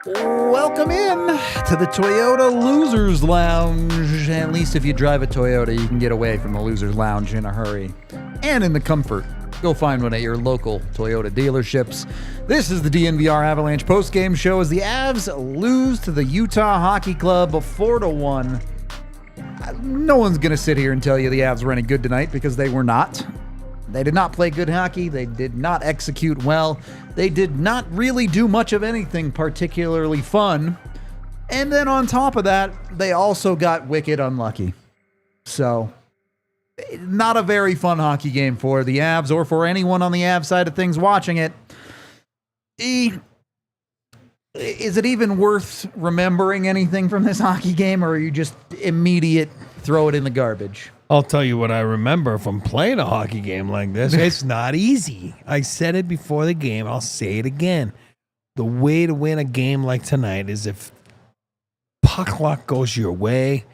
Welcome in to the Toyota Losers Lounge. At least if you drive a Toyota, you can get away from the Losers Lounge in a hurry and in the comfort. Go find one at your local Toyota dealerships. This is the DNVR Avalanche Postgame Show as the Avs lose to the Utah Hockey Club 4-1. No one's going to sit here and tell you the Avs were any good tonight because they were not. They did not play good hockey. They did not execute well. They did not really do much of anything particularly fun. And then on top of that, they also got wicked unlucky. So, not a very fun hockey game for the Avs or for anyone on the Avs side of things watching it. Is it even worth remembering anything from this hockey game, or are you just immediate throw it in the garbage? I'll tell you what I remember from playing a hockey game like this. It's not easy. I said it before the game. I'll say it again. The way to win a game like tonight is if puck luck goes your way,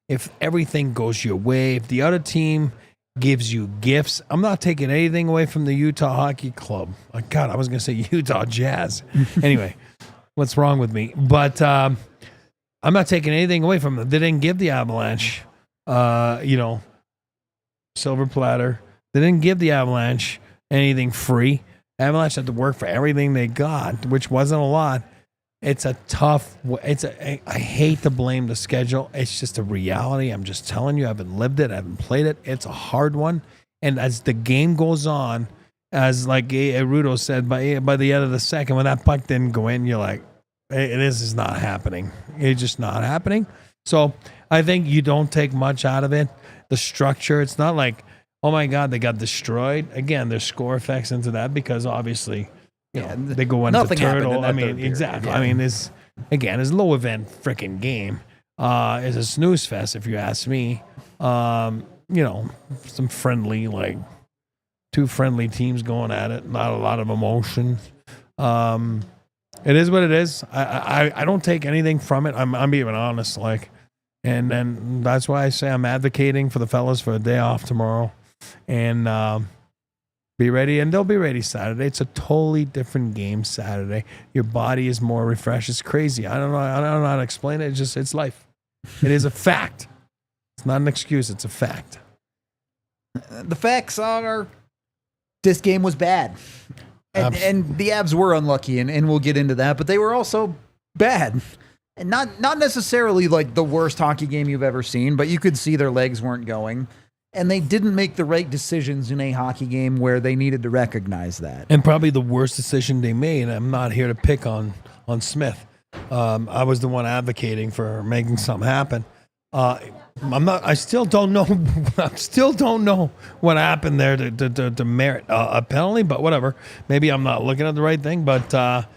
if everything goes your way, if the other team gives you gifts. I'm not taking anything away from the Utah Hockey Club. Oh, God, I was going to say Utah Jazz. Anyway, what's wrong with me? But I'm not taking anything away from them. They didn't give the Avalanche, silver platter. They didn't give the Avalanche anything free. Avalanche had to work for everything they got, which wasn't a lot. It's a tough. I hate to blame the schedule. It's just a reality. I'm just telling you. I haven't lived it. I haven't played it. It's a hard one. And as the game goes on, as like Rudo said, by the end of the second, when that puck didn't go in, you're like, this is not happening. It's just not happening. So I think you don't take much out of it. The structure, it's not like, oh my God, they got destroyed. Again, there's score effects into that because obviously, they go into turtle. I mean, exactly. Yeah. I mean, this low event freaking game is a snooze fest if you ask me. Some friendly, like two friendly teams going at it. Not a lot of emotion. It is what it is. I don't take anything from it. I'm being honest, and that's why I say I'm advocating for the fellas for a day off tomorrow, and be ready, and they'll be ready Saturday. It's a totally different game Saturday. Your body is more refreshed. It's crazy. I don't know how to explain it. It's life. It is a fact. It's not an excuse. It's a fact. The facts are this game was bad. And the Avs were unlucky, and we'll get into that, but they were also bad. And not necessarily like the worst hockey game you've ever seen, but you could see their legs weren't going. And they didn't make the right decisions in a hockey game where they needed to recognize that. And probably the worst decision they made, I'm not here to pick on Smith. I was the one advocating for making something happen. I still don't know. I still don't know what happened there to merit a penalty, but whatever. Maybe I'm not looking at the right thing, but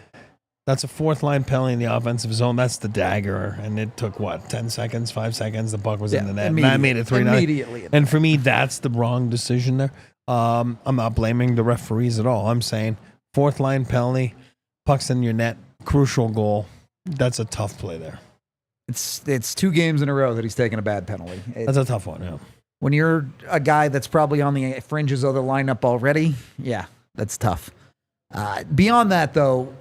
that's a fourth line penalty in the offensive zone. That's the dagger, and it took 10 seconds, 5 seconds. The puck was in the net, and I made it 3-9 immediately. And for me, that's the wrong decision there. I'm not blaming the referees at all. I'm saying fourth line penalty, puck's in your net, crucial goal. That's a tough play there. It's 2 games in a row that he's taken a bad penalty. That's a tough one, yeah. When you're a guy that's probably on the fringes of the lineup already, yeah, that's tough. Beyond that, though,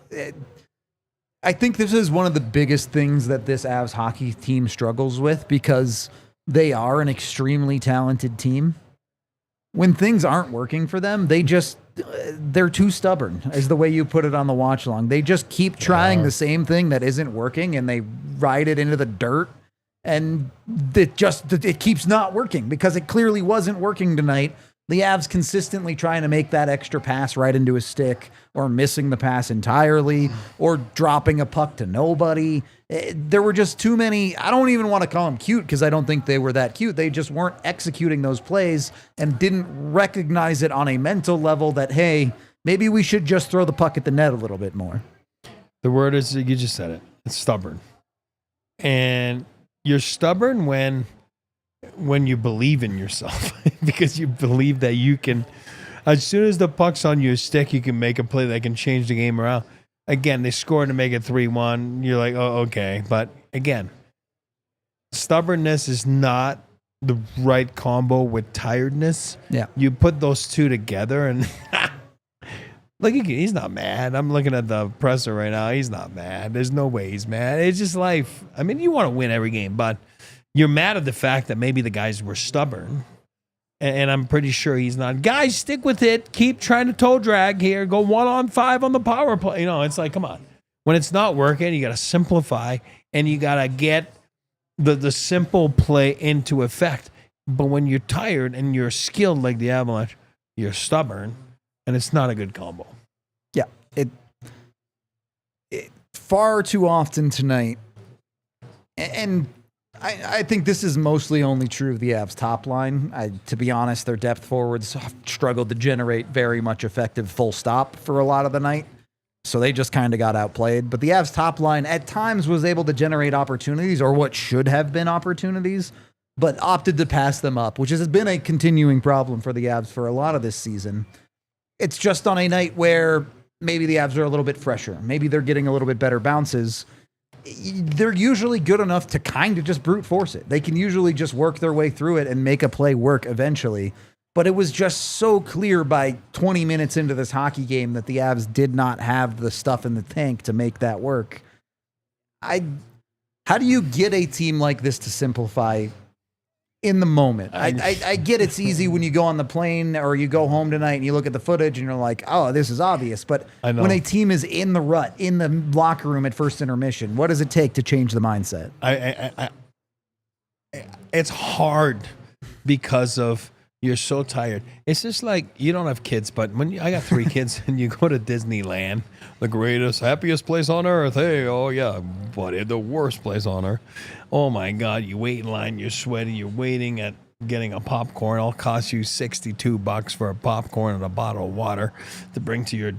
I think this is one of the biggest things that this Avs hockey team struggles with because they are an extremely talented team. When things aren't working for them, they're too stubborn, is the way you put it on the watch long. They just keep trying the same thing that isn't working, and they ride it into the dirt, and it keeps not working because it clearly wasn't working tonight The Avs consistently trying to make that extra pass right into his stick, or missing the pass entirely, or dropping a puck to nobody. There were just too many. I don't even want to call them cute because I don't think they were that cute. They just weren't executing those plays and didn't recognize it on a mental level that, hey, maybe we should just throw the puck at the net a little bit more. The word is, you just said it. It's stubborn. And you're stubborn when you believe in yourself because you believe that you can, as soon as the puck's on your stick, you can make a play that can change the game around. Again, they scored to make it 3-1. You're like, oh, okay. But again, stubbornness is not the right combo with tiredness. Yeah. You put those two together and look, he's not mad. I'm looking at the presser right now. He's not mad. There's no way he's mad. It's just life. I mean, you want to win every game, but you're mad at the fact that maybe the guys were stubborn. And I'm pretty sure he's not. Guys, stick with it. Keep trying to toe drag here. Go 1-on-5 on the power play. You know, it's like, come on. When it's not working, you got to simplify and you got to get the simple play into effect. But when you're tired and you're skilled like the Avalanche, you're stubborn, and it's not a good combo. Yeah. It far too often tonight, and I think this is mostly only true of the Avs top line. To be honest, their depth forwards struggled to generate very much effective full stop for a lot of the night. So they just kind of got outplayed. But the Avs top line at times was able to generate opportunities, or what should have been opportunities, but opted to pass them up, which has been a continuing problem for the Avs for a lot of this season. It's just on a night where maybe the Avs are a little bit fresher. Maybe they're getting a little bit better bounces. They're usually good enough to kind of just brute force it. They can usually just work their way through it and make a play work eventually. But it was just so clear by 20 minutes into this hockey game that the Avs did not have the stuff in the tank to make that work. How do you get a team like this to simplify in the moment? I get it's easy when you go on the plane or you go home tonight and you look at the footage and you're like, oh, this is obvious. But when a team is in the rut, in the locker room at first intermission, what does it take to change the mindset? It's hard because of you're so tired. It's just like you don't have kids, but I got 3 kids and you go to Disneyland, the greatest, happiest place on earth. Hey, oh yeah, but the worst place on earth. Oh my God, you wait in line, you're sweating, you're waiting at getting a popcorn. It'll cost you $62 for a popcorn and a bottle of water to bring to your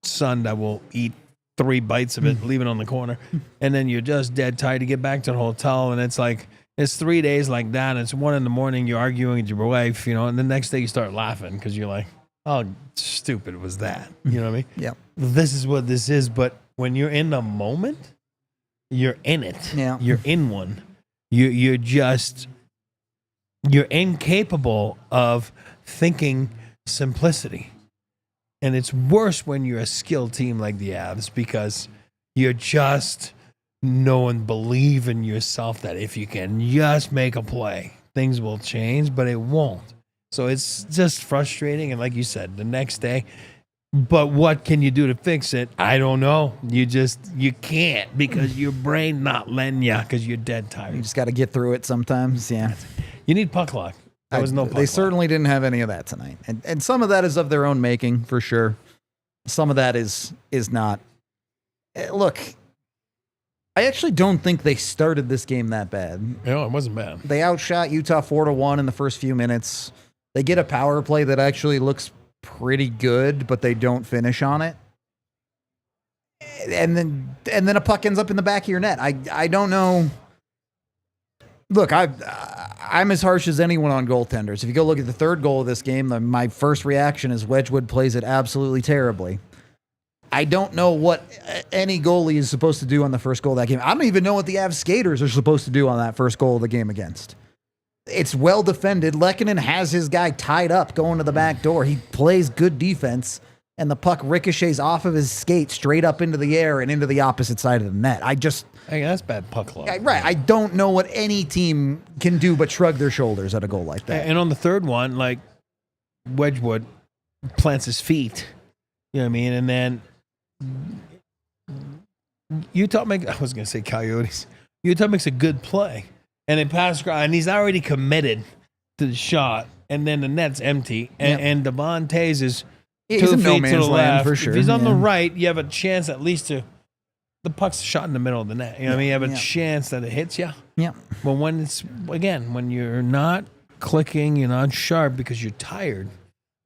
son that will eat 3 bites of it, leave it on the corner. And then you're just dead tired to get back to the hotel. And it's like, it's 3 days like that. And it's 1 a.m. You're arguing with your wife, you know, and the next day you start laughing because you're like, oh, stupid was that? You know what I mean? Yeah. This is what this is. But when you're in the moment, you're in it. Yeah. You're in one. You're incapable of thinking simplicity. And it's worse when you're a skilled team like the Avs because you're just know and believe in yourself that if you can just make a play, things will change, but it won't. So it's just frustrating. And like you said, the next day, but what can you do to fix it? I don't know. You can't because your brain not letting you because you're dead tired. You just got to get through it sometimes. Yeah. You need puck luck. There was no puck They luck. certainly didn't have any of that tonight. And some of that is of their own making, for sure. Some of that is not. Look, I actually don't think they started this game that bad. No, it wasn't bad. They outshot Utah 4-1 in the first few minutes. They get a power play that actually looks pretty good, but they don't finish on it. And then a puck ends up in the back of your net. I don't know. Look, I'm as harsh as anyone on goaltenders. If you go look at the third goal of this game, my first reaction is Wedgewood plays it absolutely terribly. I don't know what any goalie is supposed to do on the first goal of that game. I don't even know what the Avs skaters are supposed to do on that first goal of the game against. It's well defended. Lehkonen has his guy tied up going to the back door. He plays good defense, and the puck ricochets off of his skate straight up into the air and into the opposite side of the net. Hey, that's bad puck luck. Right. I don't know what any team can do but shrug their shoulders at a goal like that. And on the third one, like Wedgewood plants his feet. You know what I mean? And then Utah I was going to say Coyotes. Utah makes a good play. And they pass, and he's already committed to the shot. and then the net's empty, and Devon Tays is 2 he's in feet no to man's the land left. for sure. If he's on the right, you have a chance at least to. The puck's shot in the middle of the net. You know what I mean? You have a chance that it hits you. Yeah. But when you're not clicking, you're not sharp because you're tired.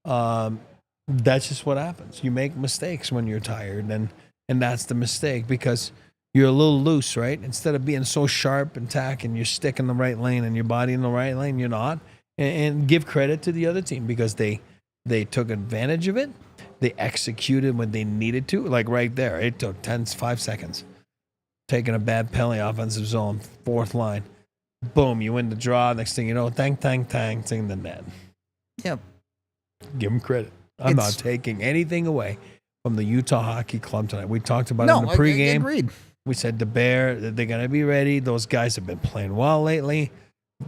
That's just what happens. You make mistakes when you're tired, and that's the mistake because you're a little loose, right? Instead of being so sharp and tack and your stick in the right lane and your body in the right lane, you're not. And give credit to the other team because they took advantage of it. They executed when they needed to, like right there. It took 5 seconds. Taking a bad penalty, offensive zone, fourth line. Boom, you win the draw. Next thing you know, tang, in the net. Yep. Give them credit. I'm not taking anything away from the Utah Hockey Club tonight. We talked about it in the pregame. Agreed. We said the Bear, they're going to be ready. Those guys have been playing well lately.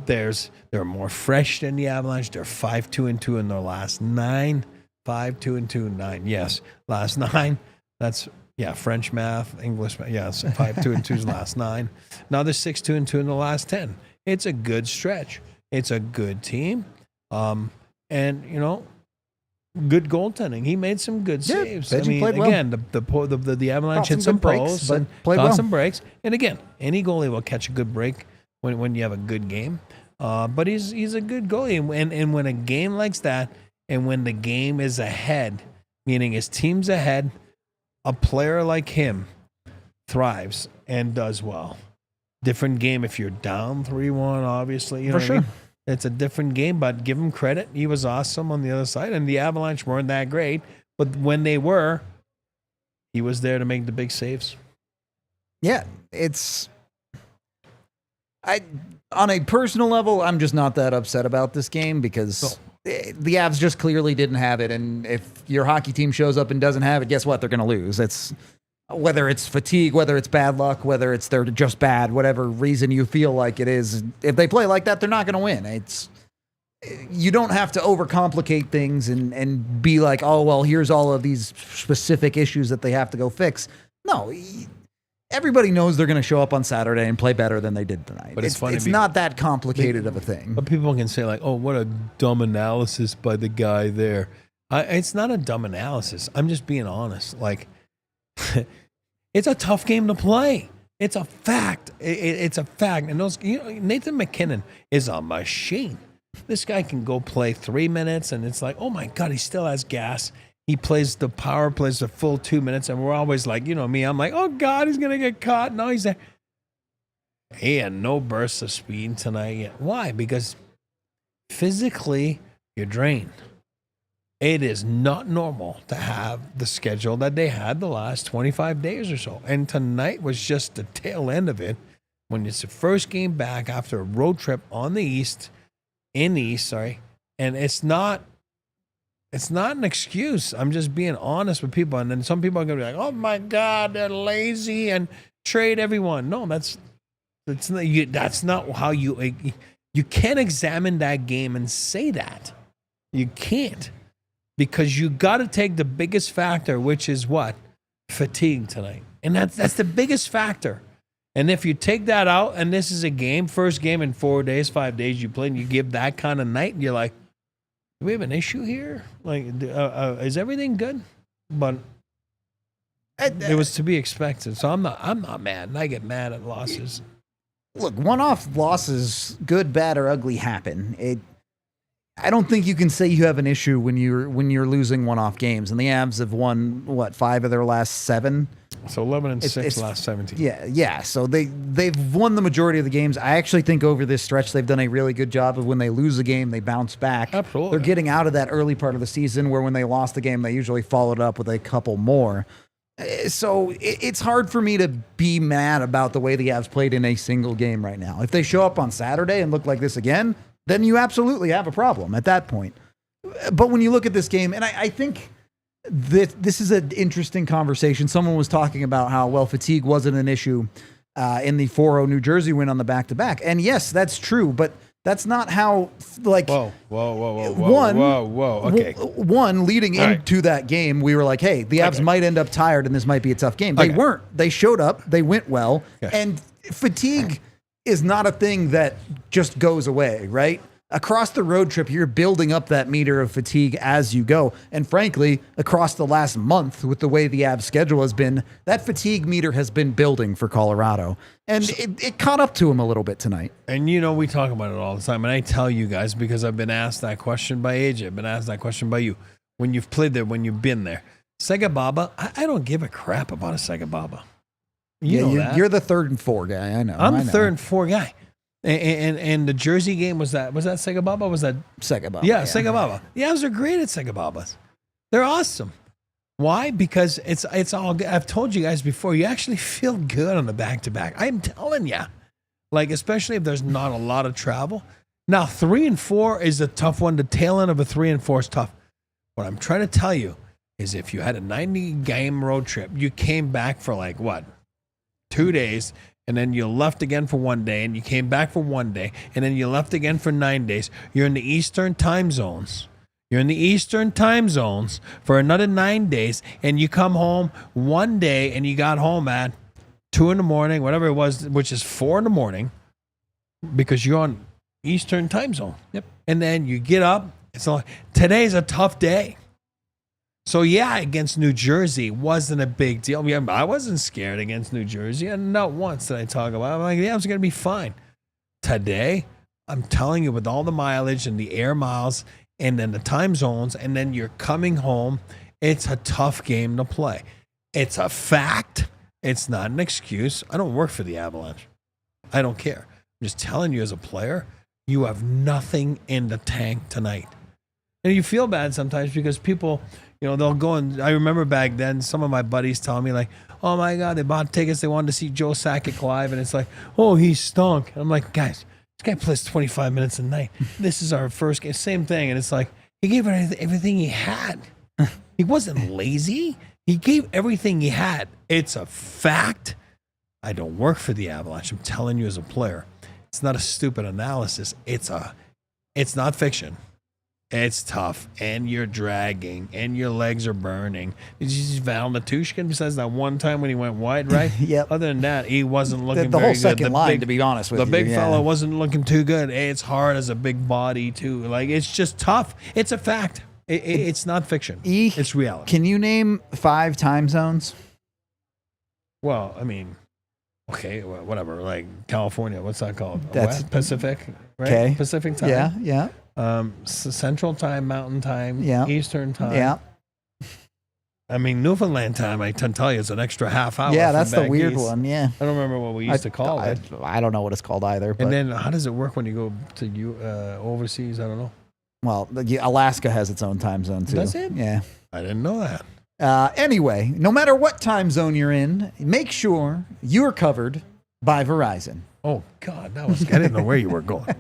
They're more fresh than the Avalanche. They're 5-2-2 in their last 9. 5-2-2, 9. Yes, last 9. That's French math, English math. Yes, 5-2-2's last 9. Now they're 6-2-2 in the last 10. It's a good stretch. It's a good team, and good goaltending. He made some good saves. I mean, again, the Avalanche hit some posts and caught some breaks. And again, any goalie will catch a good break when you have a good game. But he's a good goalie, and when a game like that. And when the game is ahead, meaning his team's ahead, a player like him thrives and does well. Different game if you're down 3-1, obviously. You know what I mean? It's a different game, but give him credit. He was awesome on the other side. And the Avalanche weren't that great. But when they were, he was there to make the big saves. Yeah, on a personal level, I'm just not that upset about this game because the Avs just clearly didn't have it. And if your hockey team shows up and doesn't have it, guess what? They're going to lose. It's whether it's fatigue, whether it's bad luck, whether it's they're just bad, whatever reason you feel like it is. If they play like that, they're not going to win. You don't have to overcomplicate things and be like, oh, well, here's all of these specific issues that they have to go fix. No, everybody knows they're going to show up on Saturday and play better than they did tonight. But it's funny. It's not that complicated of a thing. But people can say like, oh, what a dumb analysis by the guy there. It's not a dumb analysis. I'm just being honest. Like, it's a tough game to play. It's a fact. It's a fact. And Nathan McKinnon is a machine. This guy can go play 3 minutes, and it's like, oh my God, he still has gas. He plays the power, plays the full 2 minutes, and we're always like, me, I'm like, oh God, he's going to get caught. No, he's there. He had no bursts of speed tonight yet. Why? Because physically, you're drained. It is not normal to have the schedule that they had the last 25 days or so. And tonight was just the tail end of it when it's the first game back after a road trip in the East, and it's not an excuse. I'm just being honest with people. And then some people are going to be like, oh my God, they're lazy and trade everyone. No, that's not how you can't examine that game and say that. You can't, because you got to take the biggest factor, which is what? Fatigue tonight. And that's the biggest factor. And if you take that out, and this is a game, first game in 4 days, 5 days you play, and you give that kind of night, and you're like, do we have an issue here? Like, is everything good? But it was to be expected. So I'm not mad. And I get mad at losses. Look, one-off losses, good, bad, or ugly, happen. I don't think you can say you have an issue when you're losing one-off games. And the Avs have won 5 of their last 7. So 11-6 last 17. Yeah. So they've won the majority of the games. I actually think over this stretch they've done a really good job of when they lose a game, they bounce back. Absolutely. They're getting out of that early part of the season where when they lost the game, they usually followed up with a couple more. So it's hard for me to be mad about the way the Avs played in a single game right now. If they show up on Saturday and look like this again, then you absolutely have a problem at that point. But when you look at this game, and I think this is an interesting conversation. Someone was talking about how, fatigue wasn't an issue in the 4-0 New Jersey win on the back-to-back. And yes, that's true, but that's not how, like... Whoa. Okay. One, leading into that game, we were like, hey, the Avs might end up tired and this might be a tough game. They weren't. They showed up. They went well. And fatigue is not a thing that just goes away, right? across the road trip, you're building up that meter of fatigue as you go. And frankly, across the last month, with the way the Avs schedule has been, that fatigue meter has been building for Colorado. And it caught up to him a little bit tonight. And, we talk about it all the time. And I tell you guys, because I've been asked that question by AJ, I've been asked that question by you. When you've played there, when you've been there. Sega Baba, I don't give a crap about a Sega Baba. You're the 3rd and 4 guy. I know. I'm the 3rd and 4 guy. And the Jersey game, was that Sega Baba? Was that Sega Baba? Yeah, Sega Baba. The Avs are great at Sega Babas. They're awesome. Why? Because it's all good. I've told you guys before, you actually feel good on the back-to-back. I'm telling you. Like, especially if there's not a lot of travel. Now, 3 and 4 is a tough one. The tail end of a 3 and 4 is tough. What I'm trying to tell you is if you had a 90-game road trip, you came back for 2 days, and then you left again for 1 day, and you came back for 1 day, and then you left again for 9 days. You're in the Eastern time zones. You're in the Eastern time zones for another 9 days, and you come home 1 day, and you got home at 2 in the morning, whatever it was, which is 4 in the morning, because you're on Eastern time zone. Yep. And then you get up. Today's a tough day. So, yeah, against New Jersey wasn't a big deal. I wasn't scared against New Jersey. And not once did I talk about it. I'm like, yeah, it's going to be fine. Today, I'm telling you, with all the mileage and the air miles and then the time zones, and then you're coming home, it's a tough game to play. It's a fact. It's not an excuse. I don't work for the Avalanche. I don't care. I'm just telling you as a player, you have nothing in the tank tonight. And you feel bad sometimes because people... they'll go and I remember back then, some of my buddies telling me oh my God, they bought tickets. They wanted to see Joe Sakic live. And it's oh, he stunk. And I'm like, guys, this guy plays 25 minutes a night. This is our first game. Same thing. And it's he gave everything he had. He wasn't lazy. He gave everything he had. It's a fact. I don't work for the Avalanche. I'm telling you as a player, it's not a stupid analysis. It's not fiction. It's tough, and you're dragging, and your legs are burning. Did you see Val Natushkin says that one time when he went wide, right? Yep. Other than that, he wasn't looking the very whole good. second line, to be honest with you. The big fella wasn't looking too good. It's hard as a big body, too. It's just tough. It's a fact. It's not fiction. It's reality. Can you name 5 time zones? Well, I mean, okay, whatever. California, what's that called? That's Pacific, right? Okay. Pacific time. Yeah. Central time, Mountain time, Eastern time. Yeah. I mean, Newfoundland time, I can tell you, it's an extra half hour. Yeah, that's the weird one. Yeah. I don't remember what we used to call it. I don't know what it's called either. But, and then how does it work when you go to overseas? I don't know. Well, Alaska has its own time zone, too. Does it? Yeah. I didn't know that. Anyway, no matter what time zone you're in, make sure you're covered by Verizon. Oh, God, I didn't know where you were going.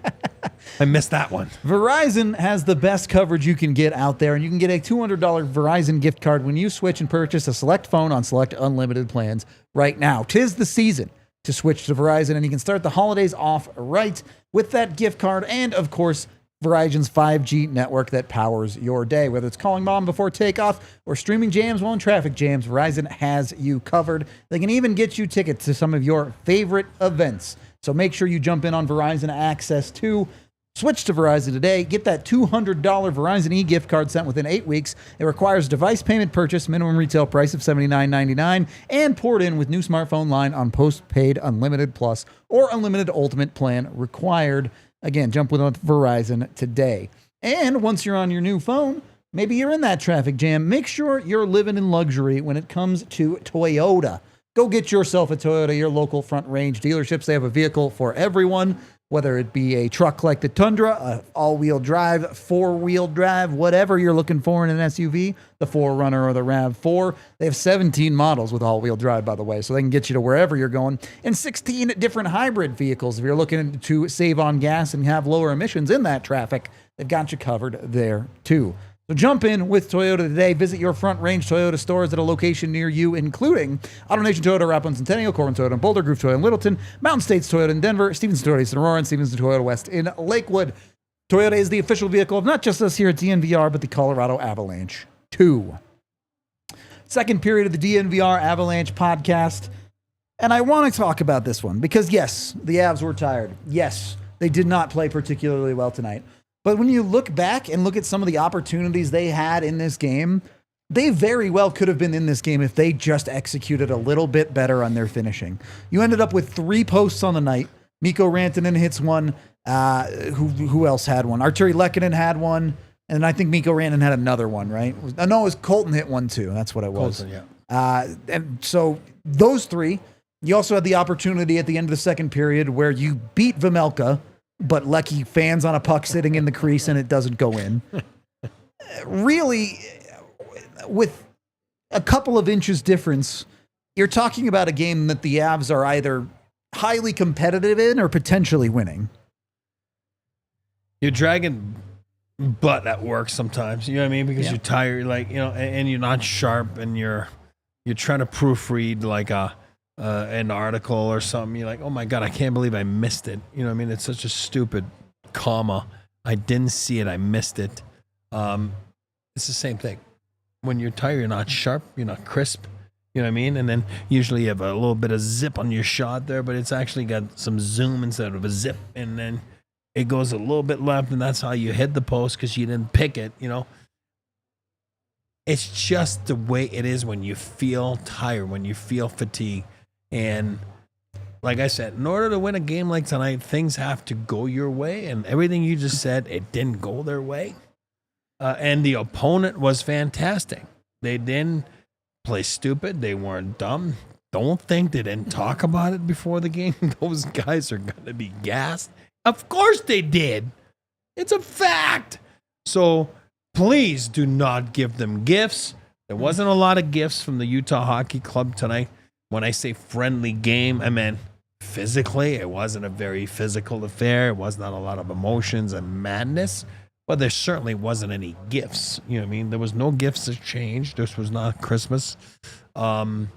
I missed that one. Verizon has the best coverage you can get out there, and you can get a $200 Verizon gift card when you switch and purchase a select phone on select unlimited plans right now. 'Tis the season to switch to Verizon, and you can start the holidays off right with that gift card and, of course, Verizon's 5G network that powers your day. Whether it's calling mom before takeoff or streaming jams while in traffic jams, Verizon has you covered. They can even get you tickets to some of your favorite events. So make sure you jump in on Verizon Access 2. Switch to Verizon today. Get that $200 Verizon e-gift card sent within 8 weeks. It requires device payment purchase, minimum retail price of $79.99, and poured in with new smartphone line on postpaid Unlimited Plus or Unlimited Ultimate plan required. Again, jump with Verizon today. And once you're on your new phone, maybe you're in that traffic jam, make sure you're living in luxury when it comes to Toyota. Go get yourself a Toyota, your local Front Range dealerships. They have a vehicle for everyone, whether it be a truck like the Tundra, a all-wheel drive, four-wheel drive, whatever you're looking for in an SUV, the 4Runner or the RAV4. They have 17 models with all-wheel drive, by the way, so they can get you to wherever you're going. And 16 different hybrid vehicles. If you're looking to save on gas and have lower emissions in that traffic, they've got you covered there, too. So jump in with Toyota today. Visit your Front Range Toyota stores at a location near you, including Auto Nation Toyota, Raplin Centennial, Corbin Toyota in Boulder, Groove Toyota in Littleton, Mountain States Toyota in Denver, Stevenson Toyota East in Aurora, and Stevenson Toyota West in Lakewood. Toyota is the official vehicle of not just us here at DNVR, but the Colorado Avalanche, too. Second period of the DNVR Avalanche podcast. And I want to talk about this one because, yes, the Avs were tired. Yes, they did not play particularly well tonight. But when you look back and look at some of the opportunities they had in this game, they very well could have been in this game if they just executed a little bit better on their finishing. You ended up with 3 posts on the night. Mikko Rantanen hits one. Who else had one? Arturi Lehkonen had one. And I think Mikko Rantanen had another one, right? No, it was Colton hit one too. That's what it was. Colton, yeah. And so those 3, you also had the opportunity at the end of the second period where you beat Vejmelka, but Lecky fans on a puck sitting in the crease and it doesn't go in. Really, with a couple of inches difference, you're talking about a game that the Avs are either highly competitive in or potentially winning. You're dragging butt at work sometimes, you know what I mean? Because you're tired, like, you know, and you're not sharp, and you're trying to proofread like an article or something. You're like, oh my God, I can't believe I missed it. You know what I mean? It's such a stupid comma. I didn't see it. I missed it. It's the same thing. When you're tired, you're not sharp. You're not crisp. You know what I mean? And then usually you have a little bit of zip on your shot there, but it's actually got some zoom instead of a zip. And then it goes a little bit left, and that's how you hit the post because you didn't pick it, you know? It's just the way it is when you feel tired, when you feel fatigue. And like I said, in order to win a game like tonight, things have to go your way. And everything you just said, it didn't go their way. And the opponent was fantastic. They didn't play stupid. They weren't dumb. Don't think they didn't talk about it before the game. Those guys are going to be gassed. Of course they did. It's a fact. So please do not give them gifts. There wasn't a lot of gifts from the Utah Hockey Club tonight. When I say friendly game, I meant physically. It wasn't a very physical affair. It was not a lot of emotions and madness. But there certainly wasn't any gifts. You know what I mean? There was no gifts exchanged. This was not Christmas. So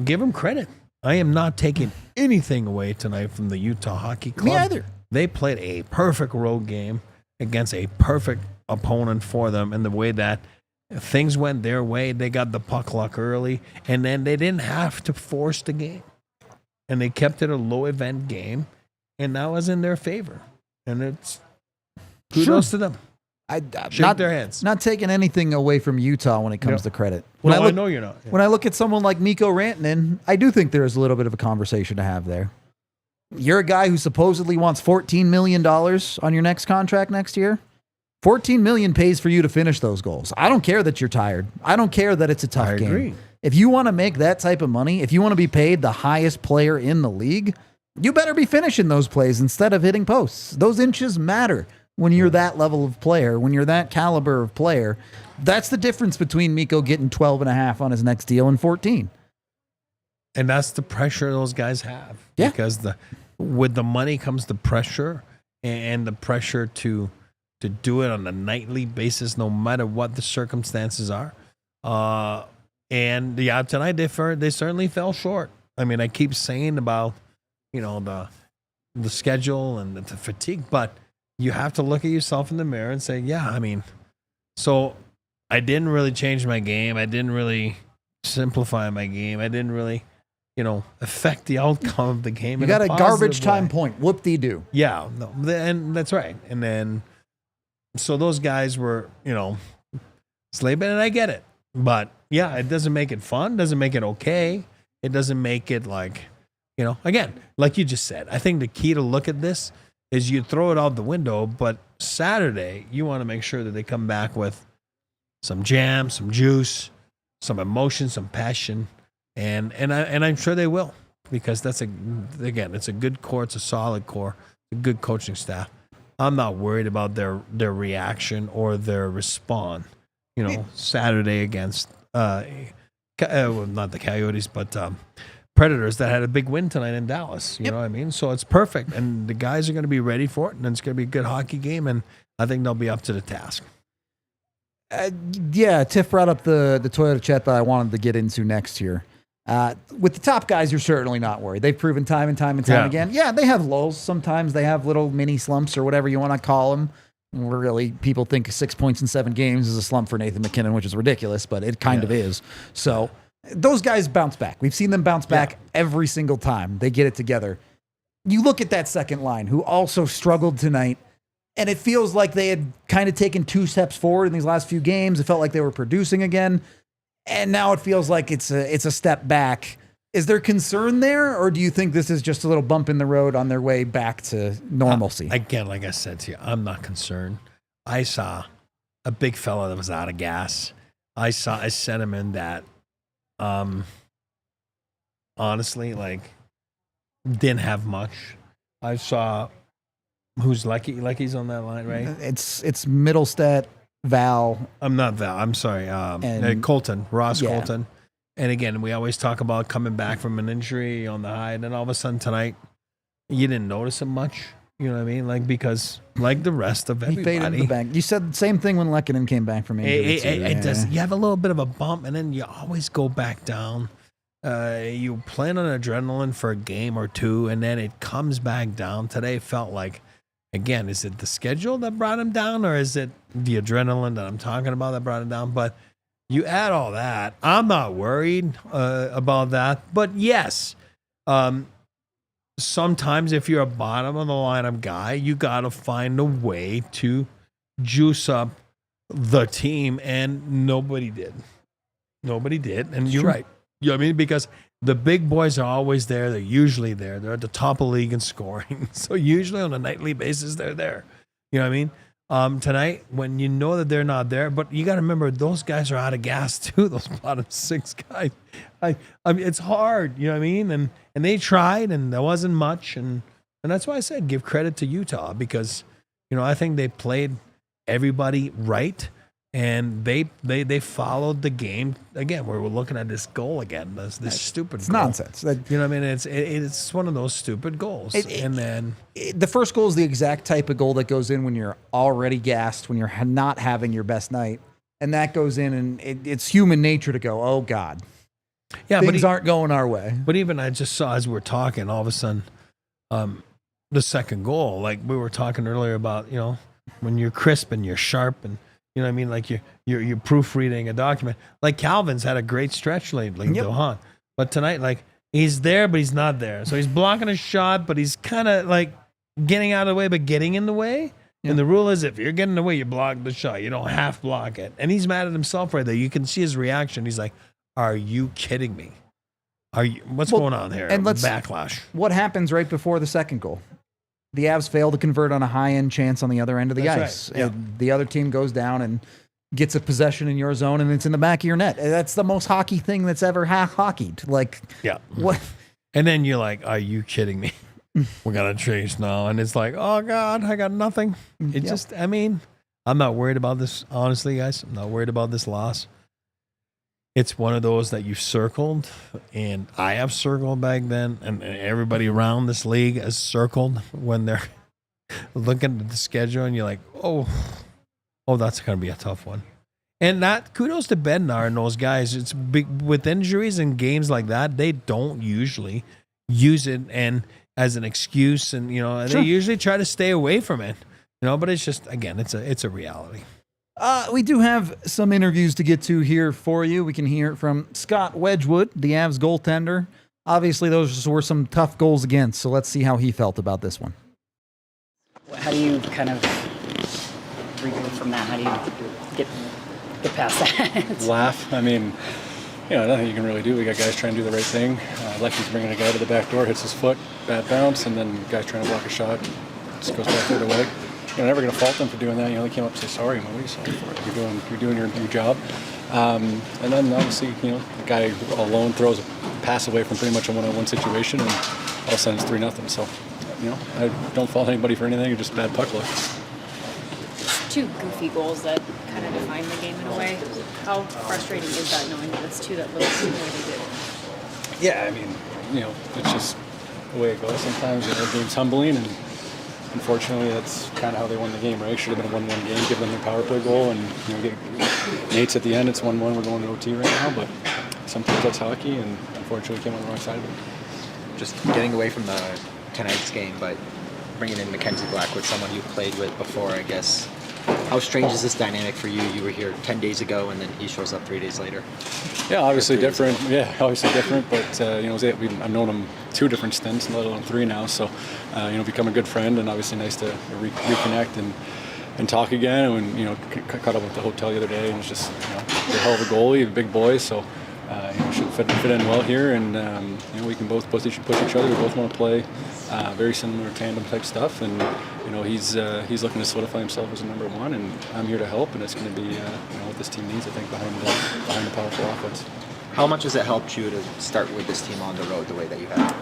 give them credit. I am not taking anything away tonight from the Utah Hockey Club. Me either. They played a perfect road game against a perfect opponent for them in the way that things went their way. They got the puck luck early, and then they didn't have to force the game. And they kept it a low-event game, and that was in their favor. And it's kudos to them. Shake their heads. Not taking anything away from Utah when it comes to credit. I know you're not. Yeah. When I look at someone like Mikko Rantanen, I do think there is a little bit of a conversation to have there. You're a guy who supposedly wants $14 million on your next contract next year. $14 million pays for you to finish those goals. I don't care that you're tired. I don't care that it's a tough game. Agree. If you want to make that type of money, if you want to be paid the highest player in the league, you better be finishing those plays instead of hitting posts. Those inches matter. When you're that level of player, when you're that caliber of player, that's the difference between Mikko getting 12.5 on his next deal and 14. And that's the pressure those guys have. Yeah. Because with the money comes the pressure, and the pressure to do it on a nightly basis, no matter what the circumstances are. And yeah, tonight they certainly fell short. I mean, I keep saying about, you know, the schedule and the fatigue, but you have to look at yourself in the mirror and say, yeah, I mean, so I didn't really change my game. I didn't really simplify my game. I didn't really, you know, affect the outcome of the game. You got a garbage time point. Whoop-de-doo. Yeah, no, and that's right. And then, so those guys were, you know, slaving, and I get it. But yeah, it doesn't make it fun. Doesn't make it okay. It doesn't make it like, you know, again, like you just said, I think the key to look at this is you throw it out the window, but Saturday, you want to make sure that they come back with some jam, some juice, some emotion, some passion, and I'm sure they will, because it's a good core, it's a solid core, a good coaching staff. I'm not worried about their reaction or their response. You know, Saturday against not the Coyotes, but Predators that had a big win tonight in Dallas. You know what I mean? So it's perfect. And the guys are going to be ready for it. And it's going to be a good hockey game. And I think they'll be up to the task. Yeah, Tiff brought up the Toyota chat that I wanted to get into next year. With the top guys, you're certainly not worried. They've proven time and time again. Yeah, they have lulls. Sometimes they have little mini slumps or whatever you want to call them. Really, people think 6 points in 7 games is a slump for Nathan MacKinnon, which is ridiculous, but it kind of is. So those guys bounce back. We've seen them bounce back every single time they get it together. You look at that second line, who also struggled tonight. And it feels like they had kind of taken 2 steps forward in these last few games. It felt like they were producing again. And now it feels like it's a step back. Is there concern there, or do you think this is just a little bump in the road on their way back to normalcy? Again, like I said to you, I'm not concerned. I saw a big fella that was out of gas. I saw a sentiment that, honestly, like, didn't have much. I saw who's Lecky. Lecky's on that line, right? It's Middlestat, Val. I'm not Val. I'm sorry. Colton, Ross Colton. And again, we always talk about coming back from an injury on the high, and then all of a sudden tonight, you didn't notice him much. You know what I mean? Like, because like the rest of everybody, he faded in the bank. You said the same thing when Lehkonen came back from injury. It does. You have a little bit of a bump, and then you always go back down. You plan on adrenaline for a game or two, and then it comes back down. Today felt like, again, is it the schedule that brought him down, or is it the adrenaline that I'm talking about that brought him down? But you add all that, I'm not worried about that. But yes, sometimes if you're a bottom of the lineup guy, you got to find a way to juice up the team, and nobody did. Nobody did, and you're right. You know what I mean? Because the big boys are always there. They're usually there. They're at the top of the league in scoring. So usually on a nightly basis, they're there. You know what I mean? Tonight, when you know that they're not there, but you got to remember, those guys are out of gas too, those bottom 6 guys. I mean, it's hard, you know what I mean? And they tried, and there wasn't much. And that's why I said give credit to Utah, because, you know, I think they played everybody right. And they followed the game again. We're looking at this goal again. This stupid. It's goal. nonsense. You know what I mean? It's one of those stupid goals. The first goal is the exact type of goal that goes in when you're already gassed, when you're not having your best night, and that goes in, and it's human nature to go, oh God, things aren't going our way. But even I just saw, as we're talking, all of a sudden, the second goal, like we were talking earlier about, you know, when you're crisp and you're sharp and. You know what I mean? Like you're proofreading a document. Like Calvin's had a great stretch lately, Dohan. But tonight, like, he's there, but he's not there. So he's blocking a shot, but he's kind of like getting out of the way, but getting in the way. Yeah. And the rule is, if you're getting in the way, you block the shot. You don't half block it. And he's mad at himself right there. You can see his reaction. He's like, "Are you kidding me? What's going on here?" And backlash. What happens right before the second goal? The Avs fail to convert on a high-end chance on the other end of the ice. Right. Yeah. The other team goes down and gets a possession in your zone, and it's in the back of your net. That's the most hockey thing that's ever hockeyed. Like, what? And then you're like, "Are you kidding me? We got to change now." And it's like, "Oh God, I got nothing." It just, I mean, I'm not worried about this. Honestly, guys, I'm not worried about this loss. It's one of those that you circled, and I have circled back then, and everybody around this league has circled when they're looking at the schedule, and you're like, oh, that's going to be a tough one. And that, kudos to Bednar and those guys. It's big with injuries and games like that. They don't usually use it and as an excuse, and you know, they usually try to stay away from it. You know, but it's just, again, it's a reality. We do have some interviews to get to here for you. We can hear it from Scott Wedgewood, the Avs goaltender. Obviously, those were some tough goals against, so let's see how he felt about this one. How do you kind of regroup from that? How do you get past that? Laugh. I mean, you know, nothing you can really do. We got guys trying to do the right thing. Lecky's bringing a guy to the back door, hits his foot, bad bounce, and then guys trying to block a shot, just goes back the other way. You're never going to fault them for doing that. You know, they came up and say sorry. What are you sorry for? You're doing your job. And then obviously, you know, the guy alone throws a pass away from pretty much a one-on-one situation, and all of a sudden it's 3-0. So, you know, I don't fault anybody for anything. It's just bad puck luck. 2 goofy goals that kind of define the game in a way. How frustrating is that, knowing that it's 2 that little team really did? Yeah, I mean, you know, it's just the way it goes. Sometimes, you know, the game's humbling, and unfortunately, that's kind of how they won the game, right? It should have been a 1-1 game, give them the power play goal, and you know, get Nate's at the end. It's 1-1. We're going to OT right now, but sometimes that's hockey, and unfortunately, came on the wrong side of it. Just getting away from tonight's game, but bringing in Mackenzie Blackwood, someone you've played with before, I guess. How strange is this dynamic for you? You were here 10 days ago, and then he shows up 3 days later. Yeah, obviously different. Yeah, obviously different. But I've known him 2 different stints, let alone 3 now. So, become a good friend, and obviously nice to reconnect and talk again. And caught up at the hotel the other day, and it was just he's a hell of a goalie, a big boy. So, should fit in well here, and we can both push each other. We both want to play very similar tandem type stuff, and he's looking to solidify himself as a number 1, and I'm here to help, and it's going to be what this team needs, I think, behind the powerful offense. How much has it helped you to start with this team on the road the way that you have?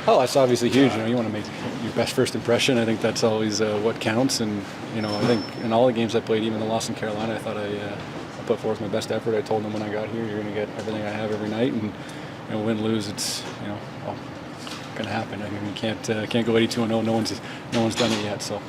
Oh, it's obviously huge. You want to make your best first impression. I think that's always what counts, and I think in all the games I played, even the loss in Carolina, I thought I put forth my best effort. I told them when I got here, you're going to get everything I have every night, and win, lose, it's going to happen. I mean, you can't go 82-0. No one's done it yet. So,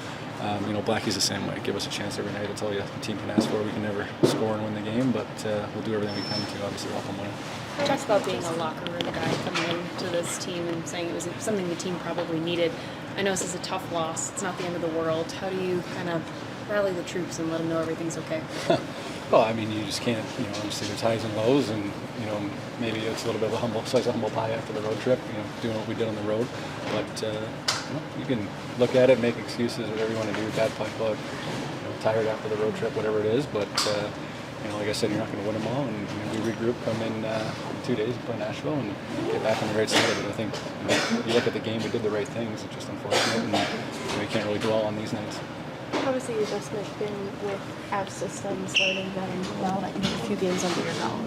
Blackie's the same way. Give us a chance every night. That's all the team can ask for. We can never score and win the game, but we'll do everything we can to obviously help them win. You talked about being a locker room guy coming into this team and saying it was something the team probably needed. I know this is a tough loss. It's not the end of the world. How do you kind of rally the troops and let them know everything's okay? Well, I mean, you just can't, obviously there's highs and lows, and, maybe it's a little bit of a slice of humble pie after the road trip, doing what we did on the road. But, you can look at it, make excuses, whatever you want to do, bad puck luck, tired after the road trip, whatever it is. But, like I said, you're not going to win them all, and we regroup, come in 2 days and play Nashville and get back on the right side of it. I think you look at the game, we did the right things. It's just unfortunate, and we can't really dwell on these nights. How has the adjustment been with Avs systems, learning them now that you have a few games under your belt?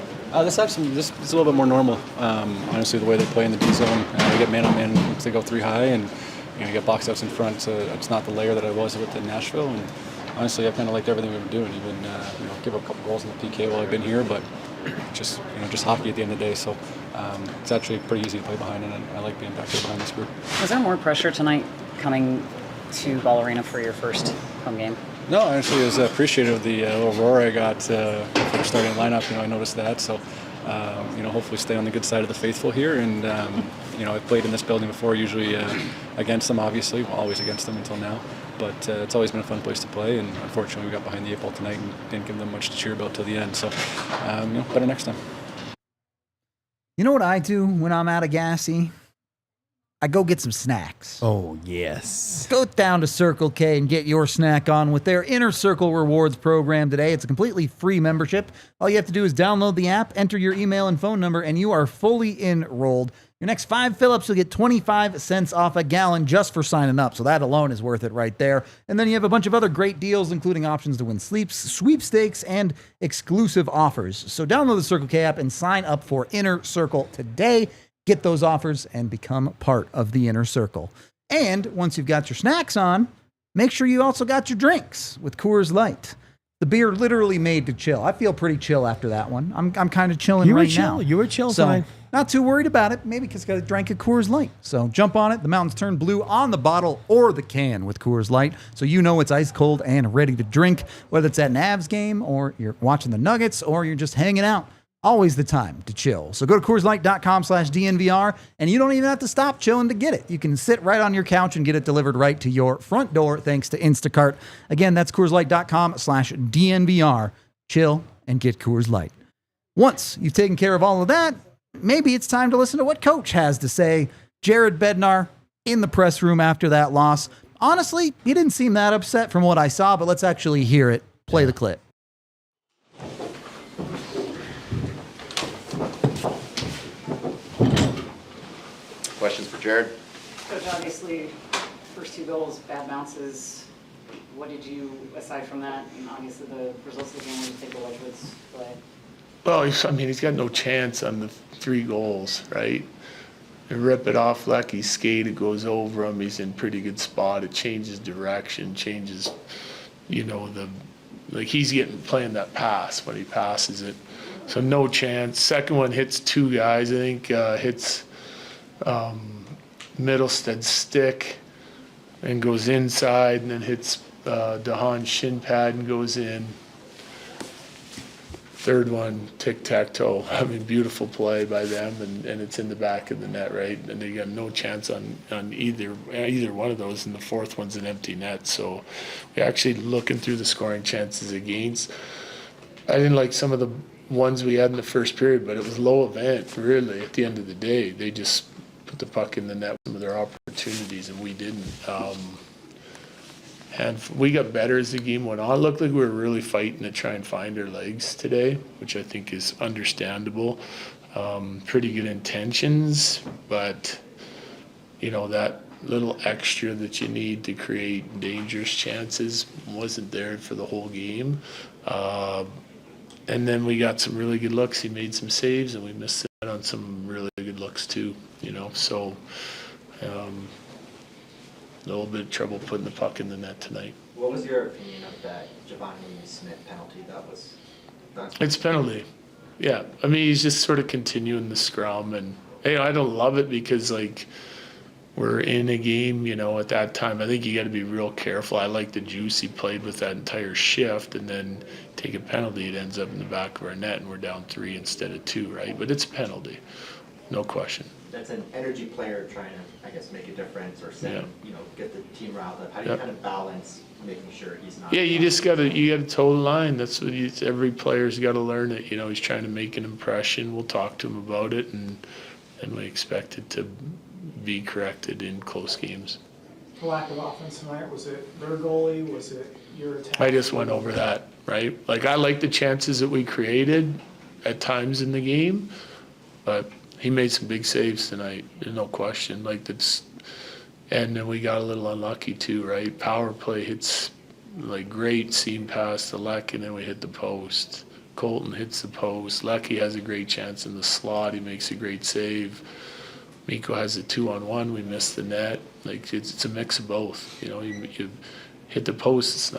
This is a little bit more normal. Honestly, the way they play in the D zone, they get man-on-man once they go 3 high, and you get box outs in front. So it's not the layer that I was with in Nashville. And honestly, I've kind of liked everything we've been doing. Even give up a couple goals in the PK while I've been here, but just hockey at the end of the day. So it's actually pretty easy to play behind, and I like being back there behind this group. Was there more pressure tonight coming to Ball Arena for your first home game? No, actually, I was appreciative of the little roar I got for the starting lineup. I noticed that. So, hopefully stay on the good side of the faithful here. And, I've played in this building before, usually against them, obviously. Well, always against them until now. But it's always been a fun place to play. And unfortunately, we got behind the 8 ball tonight and didn't give them much to cheer about till the end. So, better next time. You know what I do when I'm out of gassy? I go get some snacks. Oh, yes. Go down to Circle K and get your snack on with their Inner Circle Rewards program today. It's a completely free membership. All you have to do is download the app, enter your email and phone number, and you are fully enrolled. Your next 5 fill-ups, you'll get 25 cents off a gallon just for signing up. So that alone is worth it right there. And then you have a bunch of other great deals, including options to win sweepstakes and exclusive offers. So download the Circle K app and sign up for Inner Circle today. Get those offers and become part of the Inner Circle. And once you've got your snacks on, make sure you also got your drinks with Coors Light. The beer literally made to chill. I feel pretty chill after that one. I'm kind of chilling now. You were chill so, tonight. Not too worried about it. Maybe because I drank a Coors Light. So jump on it. The mountains turn blue on the bottle or the can with Coors Light. So you know it's ice cold and ready to drink. Whether it's at an Avs game or you're watching the Nuggets or you're just hanging out. Always the time to chill. So go to CoorsLight.com/DNVR, and you don't even have to stop chilling to get it. You can sit right on your couch and get it delivered right to your front door thanks to Instacart. Again, that's CoorsLight.com/DNVR. Chill and get Coors Light. Once you've taken care of all of that, maybe it's time to listen to what Coach has to say. Jared Bednar in the press room after that loss. Honestly, he didn't seem that upset from what I saw, but let's actually hear it. Play the clip. Questions for Jared? Coach, obviously, first 2 goals, bad bounces. What did you, aside from that, and obviously the results of the game, when you take the Wedgewood's play? Well, he's got no chance on the 3 goals, right? And rip it off Lecky's skate, it goes over him, he's in pretty good spot, it changes direction, changes, he's playing that pass when he passes it. So no chance. Second one hits 2 guys, I think, hits Middlestead's stick and goes inside, and then hits DeHaan's shin pad and goes in. Third one, tic-tac-toe. I mean, beautiful play by them, and it's in the back of the net, right? And they got no chance on either one of those, and the fourth one's an empty net. So we're actually looking through the scoring chances against. I didn't like some of the ones we had in the first period, but it was low event, really, at the end of the day. They just put the puck in the net with some of their opportunities, and we didn't. And we got better as the game went on. It looked like we were really fighting to try and find our legs today, which I think is understandable. Pretty good intentions, but, that little extra that you need to create dangerous chances wasn't there for the whole game. And then we got some really good looks. He made some saves, and we missed out on some really good looks too, So a little bit of trouble putting the puck in the net tonight. What was your opinion of that Giovanni Smith penalty that was done? It's penalty. Yeah. I mean, he's just sort of continuing the scrum. And, I don't love it because, we're in a game, at that time. I think you got to be real careful. I like the juice he played with that entire shift, and then take a penalty. It ends up in the back of our net, and we're down 3 instead of 2, right? But it's a penalty. No question. That's an energy player trying to, I guess, make a difference or send, get the team riled up. How do you kind of balance making sure he's not? Yeah, you got to toe the line. That's what every player's got to learn it. He's trying to make an impression. We'll talk to him about it, and we expect it to be corrected in close games. The lack of offense tonight, was it their goalie? Was it your attack? I just went over that, right? I like the chances that we created at times in the game, but he made some big saves tonight, no question. And then we got a little unlucky too, right? Power play hits great seam pass to Leck, and then we hit the post. Colton hits the post. Lecky has a great chance in the slot. He makes a great save. Mikko has a 2-on-1. We missed the net. It's a mix of both. You hit the post. It's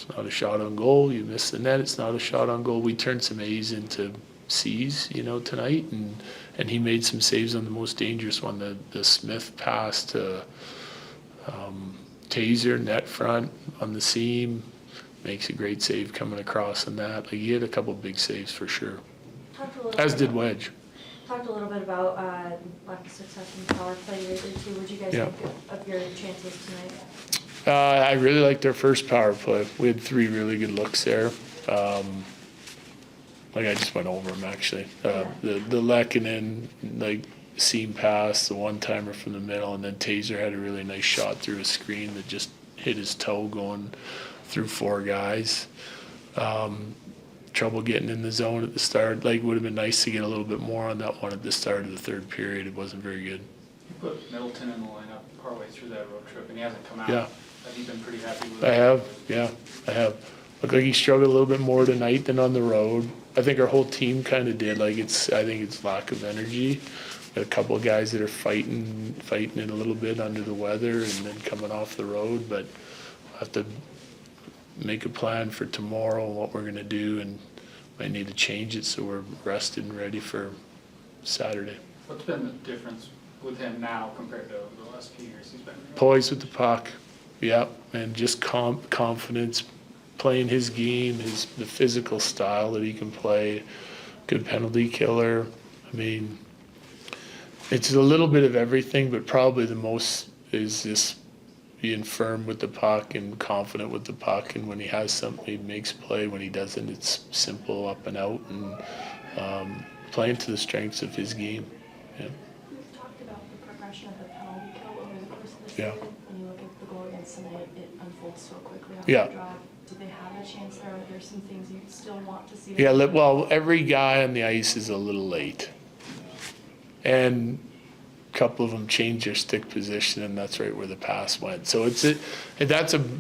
not a shot on goal. You miss the net. It's not a shot on goal. We turned some A's into C's, tonight, and he made some saves on the most dangerous one, the Smith pass to Taser, net front on the seam, makes a great save coming across on that. He had a couple big saves for sure, as did Wedge. Talked a little bit about lack of success in the power play lately too. What did you guys think of your chances tonight? I really liked our first power play. We had 3 really good looks there. I just went over them actually. The Lehkonen, seam pass, the one-timer from the middle, and then Taser had a really nice shot through a screen that just hit his toe going through 4 guys. Trouble getting in the zone at the start. Would have been nice to get a little bit more on that one at the start of the third period. It wasn't very good. You put Middleton in the lineup partway through that road trip, and he hasn't come out. Yeah. Have you been pretty happy with I have, yeah, I have. Looked like he struggled a little bit more tonight than on the road. I think our whole team kind of did. I think it's lack of energy. Got a couple of guys that are fighting it a little bit under the weather and then coming off the road, but we'll have to make a plan for tomorrow and what we're going to do, and might need to change it so we're rested and ready for Saturday. What's been the difference with him now compared to the last few years he's been here? Poise with the puck, yeah, and just confidence, playing his game, the physical style that he can play, good penalty killer. I mean, it's a little bit of everything, but probably the most is just being firm with the puck and confident with the puck. And when he has something, he makes play. When he doesn't, it's simple up and out, and playing to the strengths of his game. Yeah. We've talked about the progression of the penalty kill over the course of the Yeah. season. When you look at the goal against tonight, it unfolds so quickly off Yeah. the draw. Do they have a chance there? Are there some things you still want to see? Yeah, well, every guy on the ice is a little late. And a couple of them change their stick position, and that's right where the pass went. So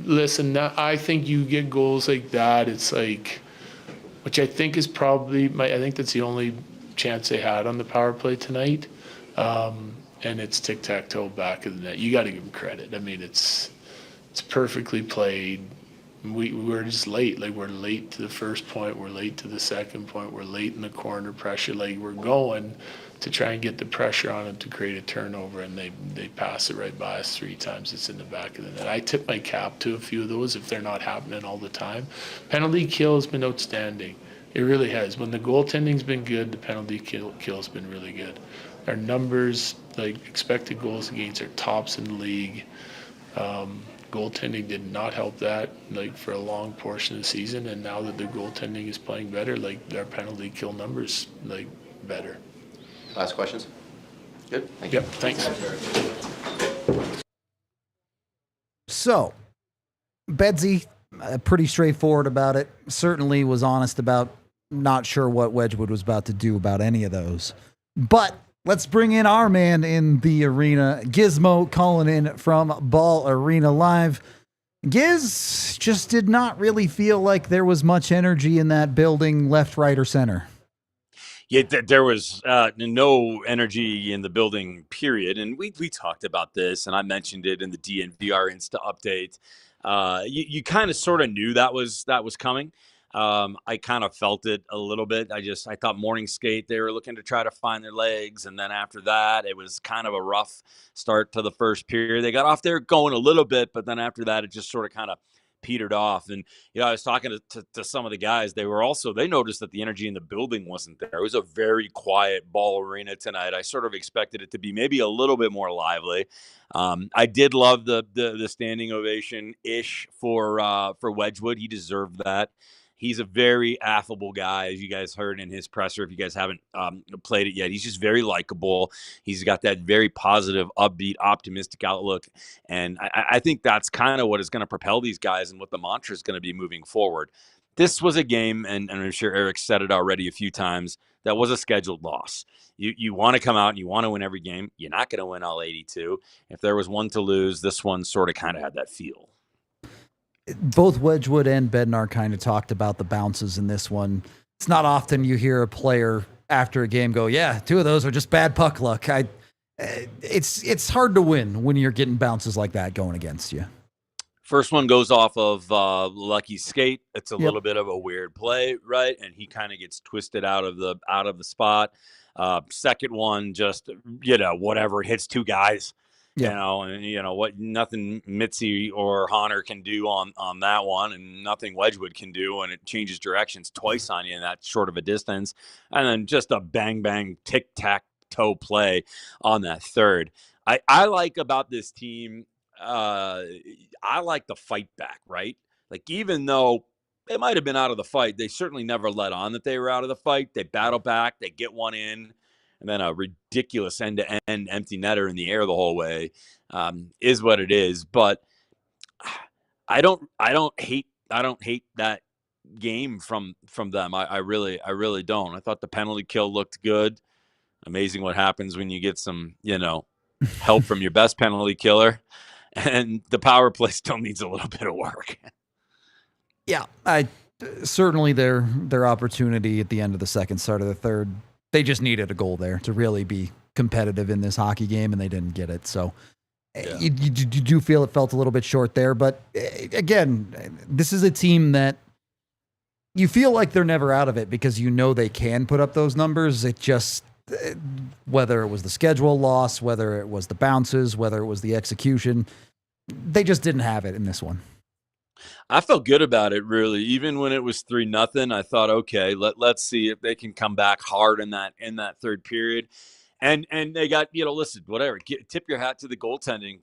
listen, I think you get goals like that, it's which I think is probably, I think that's the only chance they had on the power play tonight. And it's tic-tac-toe back of the net. You got to give them credit. I mean, it's perfectly played. We're just late. We're late to the first point. We're late to the second point. We're late in the corner pressure. We're going to try and get the pressure on them to create a turnover, and they pass it right by us 3 times. It's in the back of the net. I tip my cap to a few of those if they're not happening all the time. Penalty kill has been outstanding. It really has. When the goaltending's been good, the penalty kill's been really good. Our numbers, like expected goals against, are tops in the league. Goaltending did not help that, like for a long portion of the season. And now that the goaltending is playing better, like our penalty kill numbers, like better. Last questions? Good. Thank you. Yep. Thanks. So, Bedsy, pretty straightforward about it. Certainly was honest about not sure what Wedgewood was about to do about any of those. But let's bring in our man in the arena, Gismo, calling in from Ball Arena Live. Giz just did not really feel like there was much energy in that building, left, right, or center. Yeah, there was no energy in the building, period. And we talked about this, and I mentioned it in the DNVR Insta update. You kind of sort of knew that was coming. I kind of felt it a little bit. I thought morning skate, they were looking to try to find their legs. And then after that, it was kind of a rough start to the first period. They got off there going a little bit, but then after that, it just sort of kind of petered off. And, I was talking to some of the guys. They noticed that the energy in the building wasn't there. It was a very quiet Ball arena tonight. I sort of expected it to be maybe a little bit more lively. I did love the standing ovation-ish for Wedgewood. He deserved that. He's a very affable guy, as you guys heard in his presser. If you guys haven't played it yet, he's just very likable. He's got that very positive, upbeat, optimistic outlook. And I think that's kind of what is going to propel these guys and what the mantra is going to be moving forward. This was a game, and I'm sure Eric said it already a few times, that was a scheduled loss. You want to come out and you want to win every game. You're not going to win all 82. If there was one to lose, this one sort of kind of had that feel. Both Wedgewood and Bednar kind of talked about the bounces in this one. It's not often you hear a player after a game go, yeah, 2 of those are just bad puck luck. It's hard to win when you're getting bounces like that going against you. First one goes off of Lucky's skate. It's a little bit of a weird play, right? And he kind of gets twisted out of the spot. Second one, just, whatever, it hits 2 guys. And what nothing Mitzi or Honor can do on that one, and nothing Wedgewood can do, and it changes directions twice on you in that short of a distance, and then just a bang tic tac toe play on that third. I like about this team. I like the fight back, right? Like, even though they might have been out of the fight, they certainly never let on that they were out of the fight. They battle back, they get one in. And then a ridiculous end-to-end empty netter in the air the whole way is what it is. But I don't hate that game from them. I really don't. I thought the penalty kill looked good. Amazing what happens when you get some help from your best penalty killer, and the power play still needs a little bit of work. Yeah, certainly their opportunity at the end of the second, start of the third. They just needed a goal there to really be competitive in this hockey game, and they didn't get it. So you do feel it felt a little bit short there. But again, this is a team that you feel like they're never out of it because they can put up those numbers. It just, whether it was the schedule loss, whether it was the bounces, whether it was the execution, they just didn't have it in this one. I felt good about it, really. Even when it was 3-0, I thought, okay, let's see if they can come back hard in that third period. And they got, listen, whatever. Tip your hat to the goaltending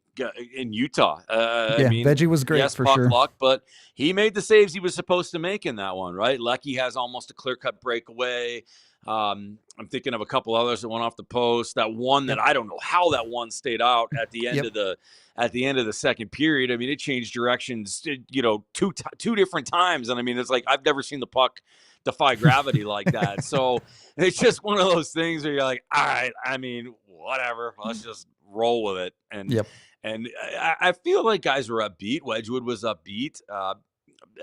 in Utah. Veggie was great, yes, for puck sure. Luck, but he made the saves he was supposed to make in that one, right? Lucky has almost a clear-cut breakaway. I'm thinking of a couple others that went off the post. That one that I don't know how that one stayed out at the end of the second period. I mean, it changed directions, two different times. And I mean, it's like, I've never seen the puck defy gravity like that. So it's just one of those things where you're like, all right, I mean, whatever, let's just roll with it. And, and I feel like guys were upbeat. Wedgewood was upbeat.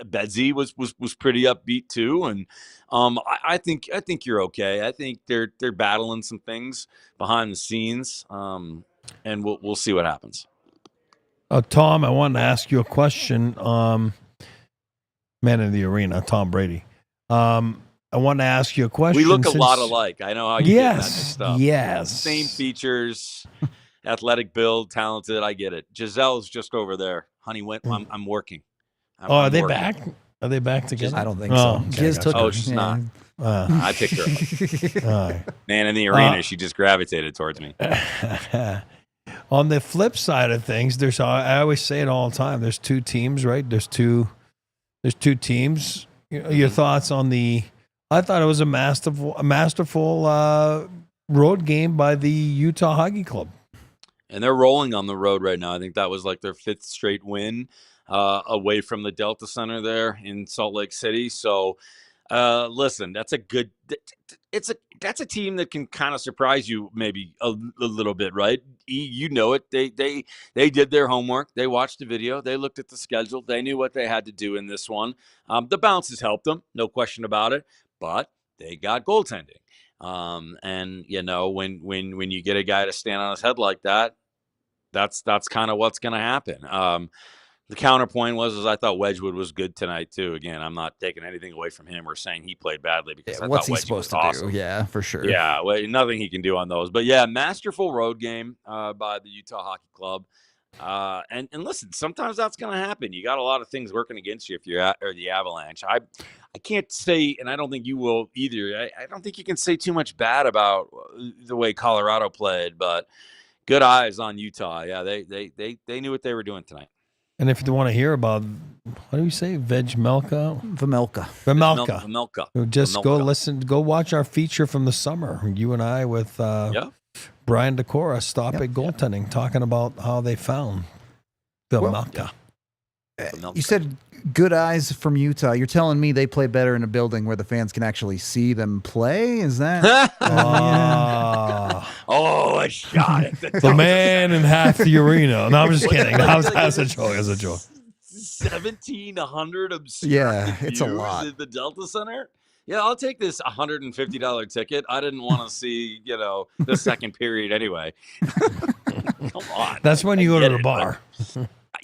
Bedsy was pretty upbeat too, and I think you're okay. I think they're battling some things behind the scenes, and we'll see what happens. Tom, I wanted to ask you a question. Man in the arena, Tom Brady. I want to ask you a question. We look a lot alike. I know how you get that mixed up. Yes. Same features, athletic build, talented. I get it. Giselle's just over there. Honey, I'm working. Are they back? Are they back together? I don't think Oh, so. okay, Giz gotcha. took her. she's Yeah. not. I picked her up. All right. Man, in the arena, she just gravitated towards me. On the flip side of things, I always say it all the time. There's two teams, right? There's two teams. Your thoughts on I thought it was a masterful road game by the Utah Hockey Club. And they're rolling on the road right now. I think that was like their 5th straight win away from the Delta Center there in Salt Lake City. So, listen, that's a good. That's a team that can kind of surprise you maybe a little bit, right? You know it. They did their homework. They watched the video. They looked at the schedule. They knew what they had to do in this one. The bounces helped them, no question about it. But they got goaltending. And when you get a guy to stand on his head like that, that's kind of what's going to happen. The counterpoint was I thought Wedgewood was good tonight too. Again, I'm not taking anything away from him or saying he played badly because What's I he thought Wedgewood supposed to was awesome. do? Yeah, for sure. Yeah, well, nothing he can do on those. But yeah, masterful road game by the Utah Hockey Club. And listen, sometimes that's going to happen. You got a lot of things working against you if you're the Avalanche. I can't say, and I don't think you will either. I don't think you can say too much bad about the way Colorado played, but good eyes on Utah. Yeah, they knew what they were doing tonight. And if you want to hear about, what do you say, Vamelka? Just go watch our feature from the summer. You and I with Brian Decora, Stop It Goaltending, talking about how they found Vamelka. You said good eyes from Utah. You're telling me they play better in a building where the fans can actually see them play? Is that? Oh, I shot it. The man in half the arena. No, I'm just kidding. That's a joke. That's a joke. 1,700 obscure. Yeah, it's a lot. At the Delta Center. Yeah, I'll take this $150 ticket. I didn't want to see, the second period anyway. Come on. That's when you go to the bar.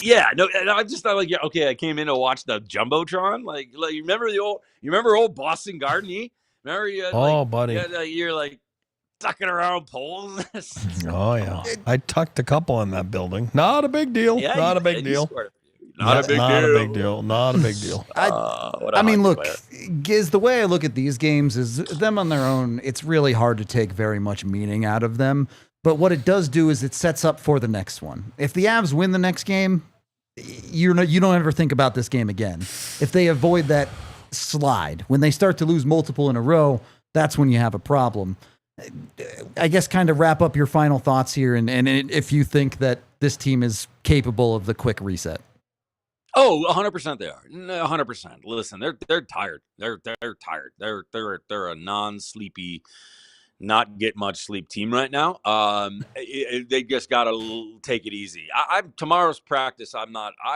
Yeah, no, I just thought I came in to watch the Jumbotron. Like you remember old Boston Garden? Remember you had, buddy. You're like tucking around poles. Oh yeah. I tucked a couple in that building. Not a big deal. Yeah, Not a big deal. Not a big deal. Not a big deal. I mean, look, Giz, the way I look at these games is them on their own, it's really hard to take very much meaning out of them. But what it does do is it sets up for the next one. If the Avs win the next game, you don't ever think about this game again. If they avoid that slide, when they start to lose multiple in a row, that's when you have a problem. I guess kind of wrap up your final thoughts here and if you think that this team is capable of the quick reset. Oh, 100% they are. 100%. Listen, they're tired. They're tired. They're a non-sleepy, not get much sleep team right now. They just got to take it easy. Tomorrow's practice, I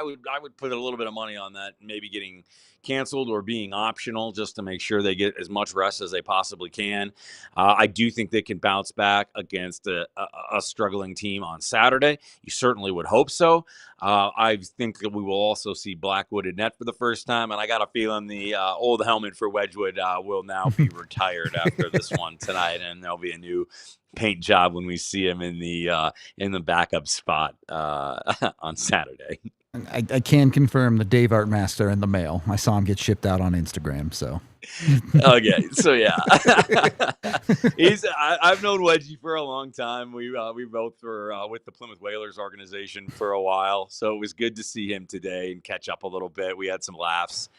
would put a little bit of money on that, maybe getting canceled or being optional just to make sure they get as much rest as they possibly can. I do think they can bounce back against a struggling team on Saturday. You certainly would hope so. I think that we will also see Blackwood in net for the first time, and I got a feeling the old helmet for Wedgewood will now be retired after this one tonight, and there'll be a new paint job when we see him in the backup spot on Saturday. I can confirm the Dave Artmaster in the mail. I saw him get shipped out on Instagram. So, okay, so yeah, I've known Wedgie for a long time. We both were with the Plymouth Whalers organization for a while, so it was good to see him today and catch up a little bit. We had some laughs,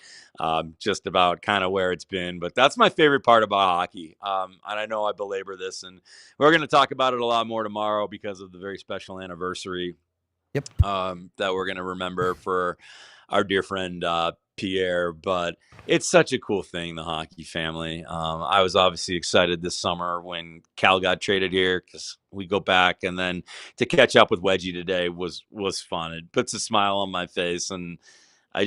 just about kind of where it's been. But that's my favorite part about hockey. And I know I belabor this, and we're going to talk about it a lot more tomorrow because of the very special anniversary. Yep. That we're going to remember for our dear friend Pierre. But it's such a cool thing, the hockey family. I was obviously excited this summer when Cal got traded here because we go back, and then to catch up with Wedgie today was fun. It puts a smile on my face, and I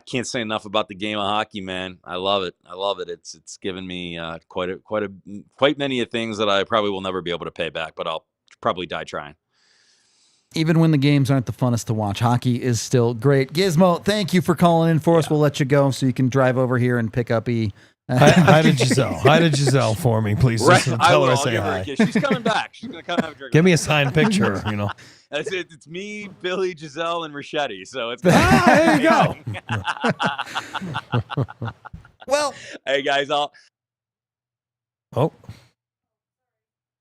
can't say enough about the game of hockey, man. I love it. It's given me quite many things that I probably will never be able to pay back, but I'll probably die trying. Even when the games aren't the funnest to watch, hockey is still great. Gismo, thank you for calling in for us. We'll let you go so you can drive over here and pick up E Hi to Giselle. Hi to Giselle for me, please. Right. Just I tell will. her I I'll say give her a hi. kiss. She's coming back. She's gonna come have a drink. Give me a signed picture, you know. That's it. It's me, Billy, Giselle, and Ricchetti. So it's there you go. Well, hey guys, Oh.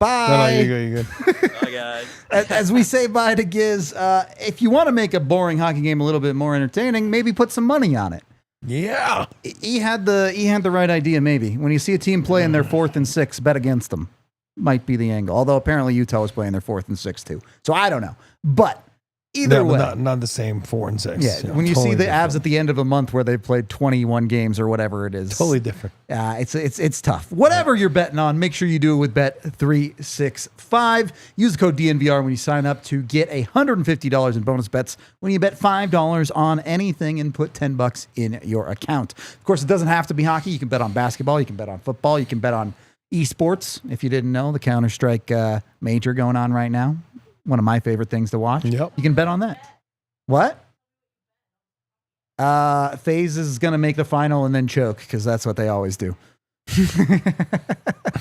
bye. No, you're good. You're good. bye guys. As we say bye to Giz, if you want to make a boring hockey game a little bit more entertaining, maybe put some money on it. Yeah. He had the right idea. Maybe when you see a team play in their 4th and 6, bet against them. Might be the angle. Although apparently Utah was playing their 4th and 6 too. So I don't know. But either way, not the same 4 and 6. yeah. When you totally see the different. Avs at the end of a month where they've played 21 games or whatever it is, Totally different. it's tough. Whatever you're betting on, make sure you do it with Bet365. Use the code DNVR when you sign up to get $150 in bonus bets when you bet $5 on anything and put $10 in your account. Of course, it doesn't have to be hockey. You can bet on basketball. You can bet on football. You can bet on esports. If you didn't know, the Counter-Strike major going on right now. One of my favorite things to watch. Yep. You can bet on that. What? FaZe is going to make the final and then choke because that's what they always do. Do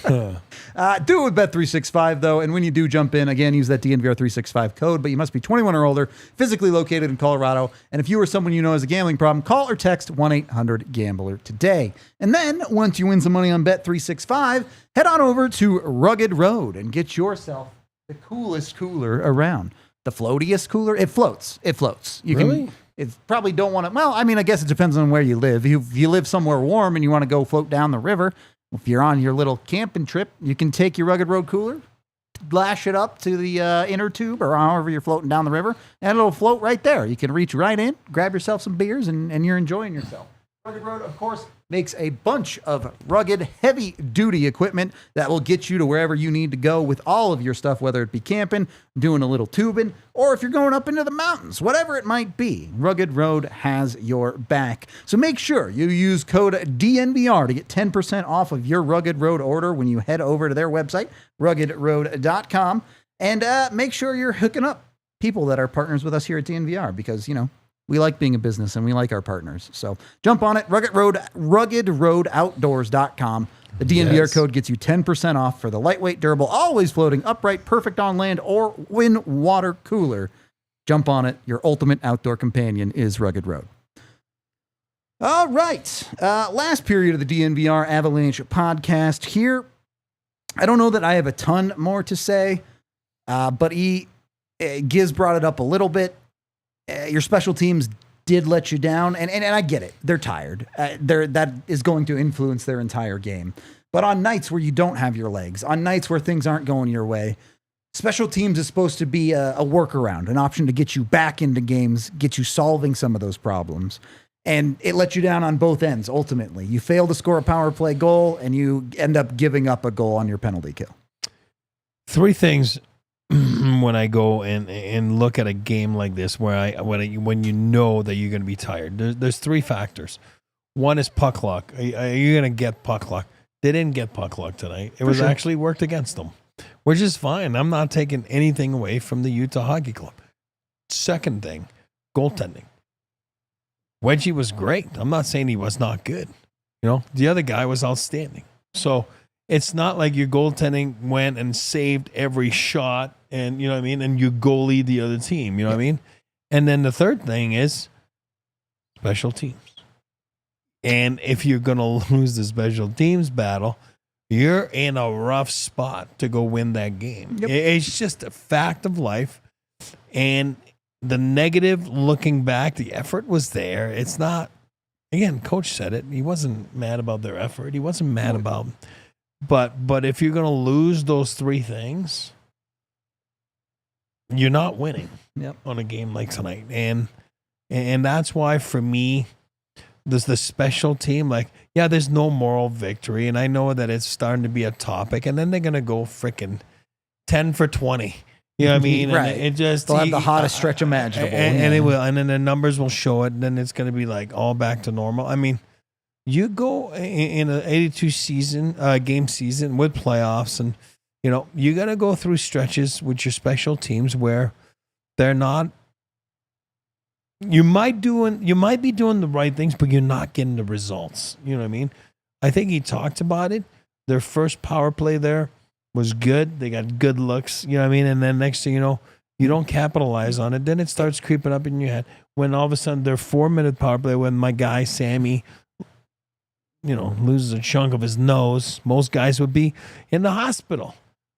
it with Bet365 though, and when you do jump in, again, use that DNVR365 code, but you must be 21 or older, physically located in Colorado, and if you or someone you know has a gambling problem, call or text 1-800-GAMBLER today. And then, once you win some money on Bet365, head on over to Rugged Road and get yourself the coolest cooler around. The floatiest cooler? It floats. It floats. You Really? can... It probably don't want to. Well, I mean, I guess it depends on where you live. If you live somewhere warm and you want to go float down the river, if you're on your little camping trip, you can take your Rugged Road cooler, lash it up to the inner tube or however you're floating down the river, and it'll float right there. You can reach right in, grab yourself some beers, and you're enjoying yourself. Rugged Road, of course, makes a bunch of rugged, heavy-duty equipment that will get you to wherever you need to go with all of your stuff, whether it be camping, doing a little tubing, or if you're going up into the mountains, whatever it might be. Rugged Road has your back. So make sure you use code DNVR to get 10% off of your Rugged Road order when you head over to their website, ruggedroad.com, and make sure you're hooking up people that are partners with us here at DNVR because, you know, we like being a business and we like our partners. So jump on it, ruggedroadoutdoors.com. The DNVR code gets you 10% off for the lightweight, durable, always floating, upright, perfect on land or in water cooler. Jump on it. Your ultimate outdoor companion is Rugged Road. All right. Last period of the DNVR Avalanche podcast here. I don't know that I have a ton more to say, but Giz brought it up a little bit. Your special teams did let you down, and I get it. They're tired. That is going to influence their entire game. But on nights where you don't have your legs, on nights where things aren't going your way, special teams is supposed to be a workaround, an option to get you back into games, get you solving some of those problems. And it let you down on both ends, ultimately. You fail to score a power play goal, and you end up giving up a goal on your penalty kill. 3 things when I go and look at a game like this when you know that you're going to be tired. There's 3 factors. One is puck luck. Are you going to get puck luck? They didn't get puck luck tonight. It was actually worked against them, which is fine. I'm not taking anything away from the Utah Hockey Club. Second thing, goaltending. Wedgie was great. I'm not saying he was not good. You know, the other guy was outstanding. So it's not like your goaltending went and saved every shot and, you know what I mean, and you goalie the other team, you know what I mean? And then the third thing is special teams. And if you're going to lose the special teams battle, you're in a rough spot to go win that game. Yep. It's just a fact of life. And the negative, looking back, the effort was there. It's not, again, coach said it. He wasn't mad about their effort. He wasn't mad about, but if you're going to lose those 3 things, you're not winning on a game like tonight. And that's why for me, there's the special team, like, yeah, there's no moral victory. And I know that it's starting to be a topic, and then they're going to go freaking 10 for 20. You know what I mean? Right. And it just, they'll have the hottest stretch imaginable. And it will, and then the numbers will show it, and then it's going to be like all back to normal. I mean, you go in an 82 game season with playoffs, and you know you got to go through stretches with your special teams where they're not. You might be doing the right things, but you're not getting the results. You know what I mean? I think he talked about it. Their first power play there was good. They got good looks, you know what I mean? And then next thing you know, you don't capitalize on it. Then it starts creeping up in your head. When all of a sudden their 4-minute power play, when my guy Sammy, loses a chunk of his nose, most guys would be in the hospital.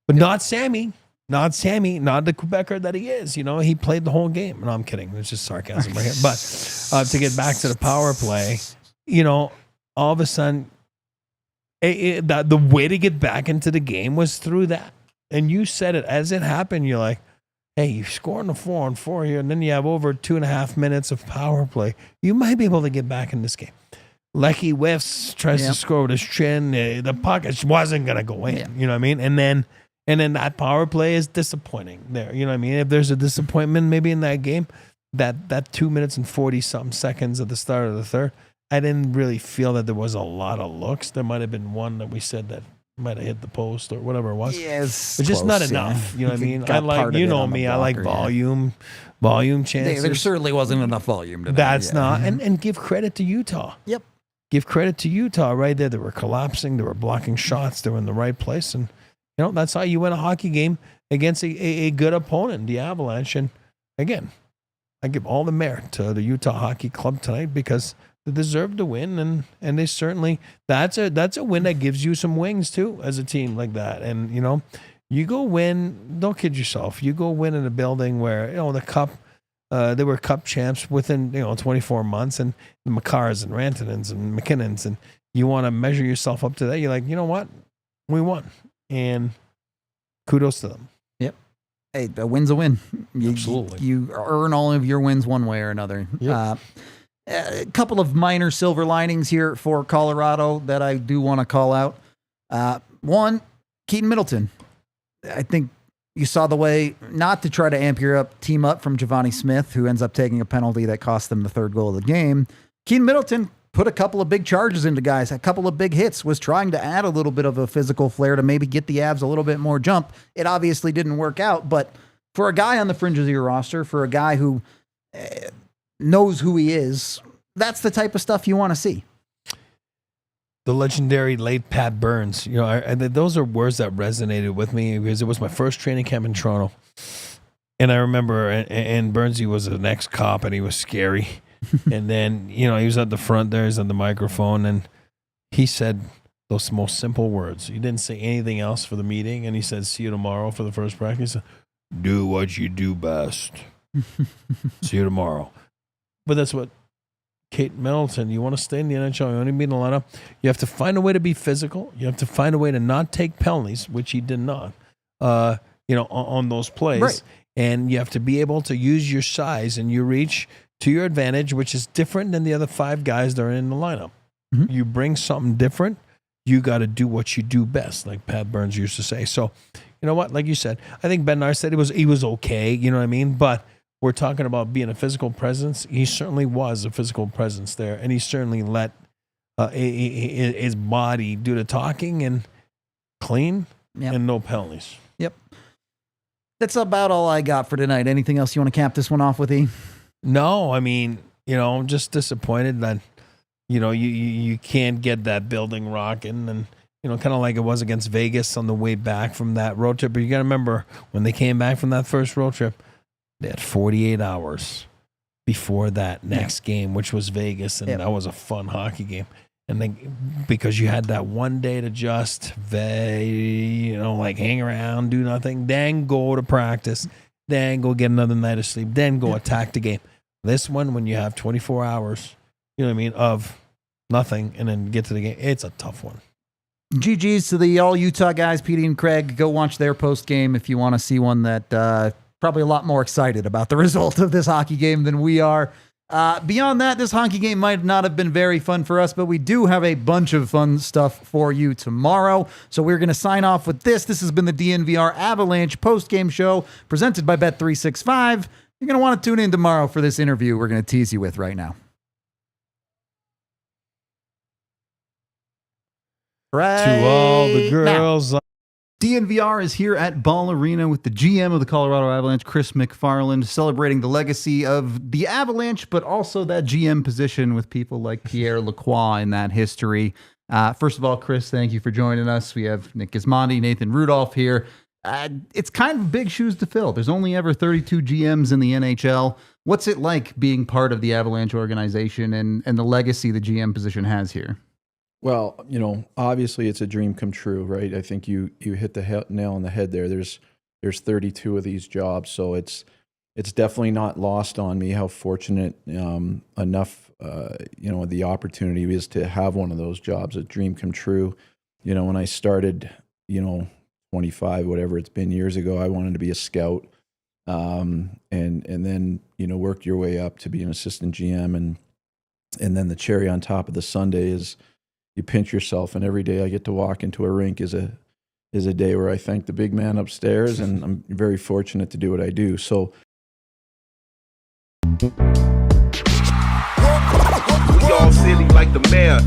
But not Sammy. Not the Quebecer that he is. He played the whole game. No, I'm kidding. It's just sarcasm right here. But to get back to the power play, all of a sudden, the way to get back into the game was through that. And you said it as it happened. You're like, hey, you score on the 4-on-4 here, and then you have over 2.5 minutes of power play. You might be able to get back in this game. Lecky whiffs, tries to score with his chin. The puck wasn't going to go in. You know what I mean? And then that power play is disappointing there. You know what I mean? If there's a disappointment maybe in that game, that 2 minutes and 40-something seconds at the start of the third, I didn't really feel that there was a lot of looks. There might have been one that we said that might have hit the post or whatever it was. Yes, but just not enough. You know what I mean? I like, me, I like volume chances. There certainly wasn't enough volume today. That's not. And give credit to Utah. Yep. Give credit to Utah right there. They were collapsing. They were blocking shots. They were in the right place. And, that's how you win a hockey game against a good opponent, the Avalanche. And, again, I give all the merit to the Utah Hockey Club tonight because they deserve to win, and they certainly that's a win that gives you some wings too as a team like that. And you go win. Don't kid yourself. You go win in a building where the cup. They were cup champs within 24 months, and the Makars and Rantanens and McKinnons, and you want to measure yourself up to that. You're like, you know what, we won, and kudos to them. Yep. Hey, a win's a win. Absolutely. You earn all of your wins one way or another. Yep. A couple of minor silver linings here for Colorado that I do want to call out. One, Keaton Middleton. I think you saw the way not to try to amp your team up from Giovanni Smith, who ends up taking a penalty that cost them the third goal of the game. Keaton Middleton put a couple of big charges into guys, a couple of big hits, was trying to add a little bit of a physical flair to maybe get the Avs a little bit more jump. It obviously didn't work out, but for a guy on the fringes of your roster, for a guy who knows who he is, that's the type of stuff you want to see. The legendary late Pat Burns. Those are words that resonated with me because it was my first training camp in Toronto. And I remember, and Burnsy was an ex-cop and he was scary. And then, he was at the front there, he's on the microphone, and he said those most simple words. He didn't say anything else for the meeting, and he said, see you tomorrow for the first practice. He said, do what you do best. See you tomorrow. But that's what Kate Middleton, you want to stay in the NHL, you want to be in the lineup, you have to find a way to be physical. You have to find a way to not take penalties, which he did not, on those plays. Right. And you have to be able to use your size and your reach to your advantage, which is different than the other 5 guys that are in the lineup. Mm-hmm. You bring something different, you got to do what you do best, like Pat Burns used to say. So, you know what? Like you said, I think Bednar said he was okay, you know what I mean? But we're talking about being a physical presence. He certainly was a physical presence there, and he certainly let his body do the talking and clean and no penalties. Yep. That's about all I got for tonight. Anything else you want to cap this one off with, E? No, I mean, I'm just disappointed that, you can't get that building rocking and, kind of like it was against Vegas on the way back from that road trip. But you got to remember, when they came back from that first road trip, they had 48 hours before that next game, which was Vegas, and that was a fun hockey game. And then because you had that one day to just, hang around, do nothing, then go to practice, then go get another night of sleep, then go attack the game. This one, when you have 24 hours, of nothing, and then get to the game, it's a tough one. GG's to the all Utah guys, Petey and Craig. Go watch their post game if you want to see one that probably a lot more excited about the result of this hockey game than we are. Beyond that, this hockey game might not have been very fun for us, but we do have a bunch of fun stuff for you tomorrow. So we're going to sign off with this. This has been the DNVR Avalanche Postgame Show presented by Bet365. You're going to want to tune in tomorrow for this interview we're going to tease you with right now. Right to all the girls. Now, DNVR is here at Ball Arena with the GM of the Colorado Avalanche, Chris McFarland, celebrating the legacy of the Avalanche, but also that GM position with people like Pierre Lacroix in that history. First of all, Chris, thank you for joining us. We have Nick Gismondi, Nathan Rudolph here. It's kind of big shoes to fill. There's only ever 32 GMs in the NHL. What's it like being part of the Avalanche organization and the legacy the GM position has here? Well, obviously it's a dream come true, right? I think you hit the nail on the head there. There's 32 of these jobs, so it's definitely not lost on me how fortunate enough the opportunity is to have one of those jobs, a dream come true. When I started, 25, whatever it's been years ago, I wanted to be a scout, and then work your way up to be an assistant GM, and then the cherry on top of the sundae is you pinch yourself, and every day I get to walk into a rink is a day where I thank the big man upstairs, and I'm very fortunate to do what I do. So. We all silly like the mayor.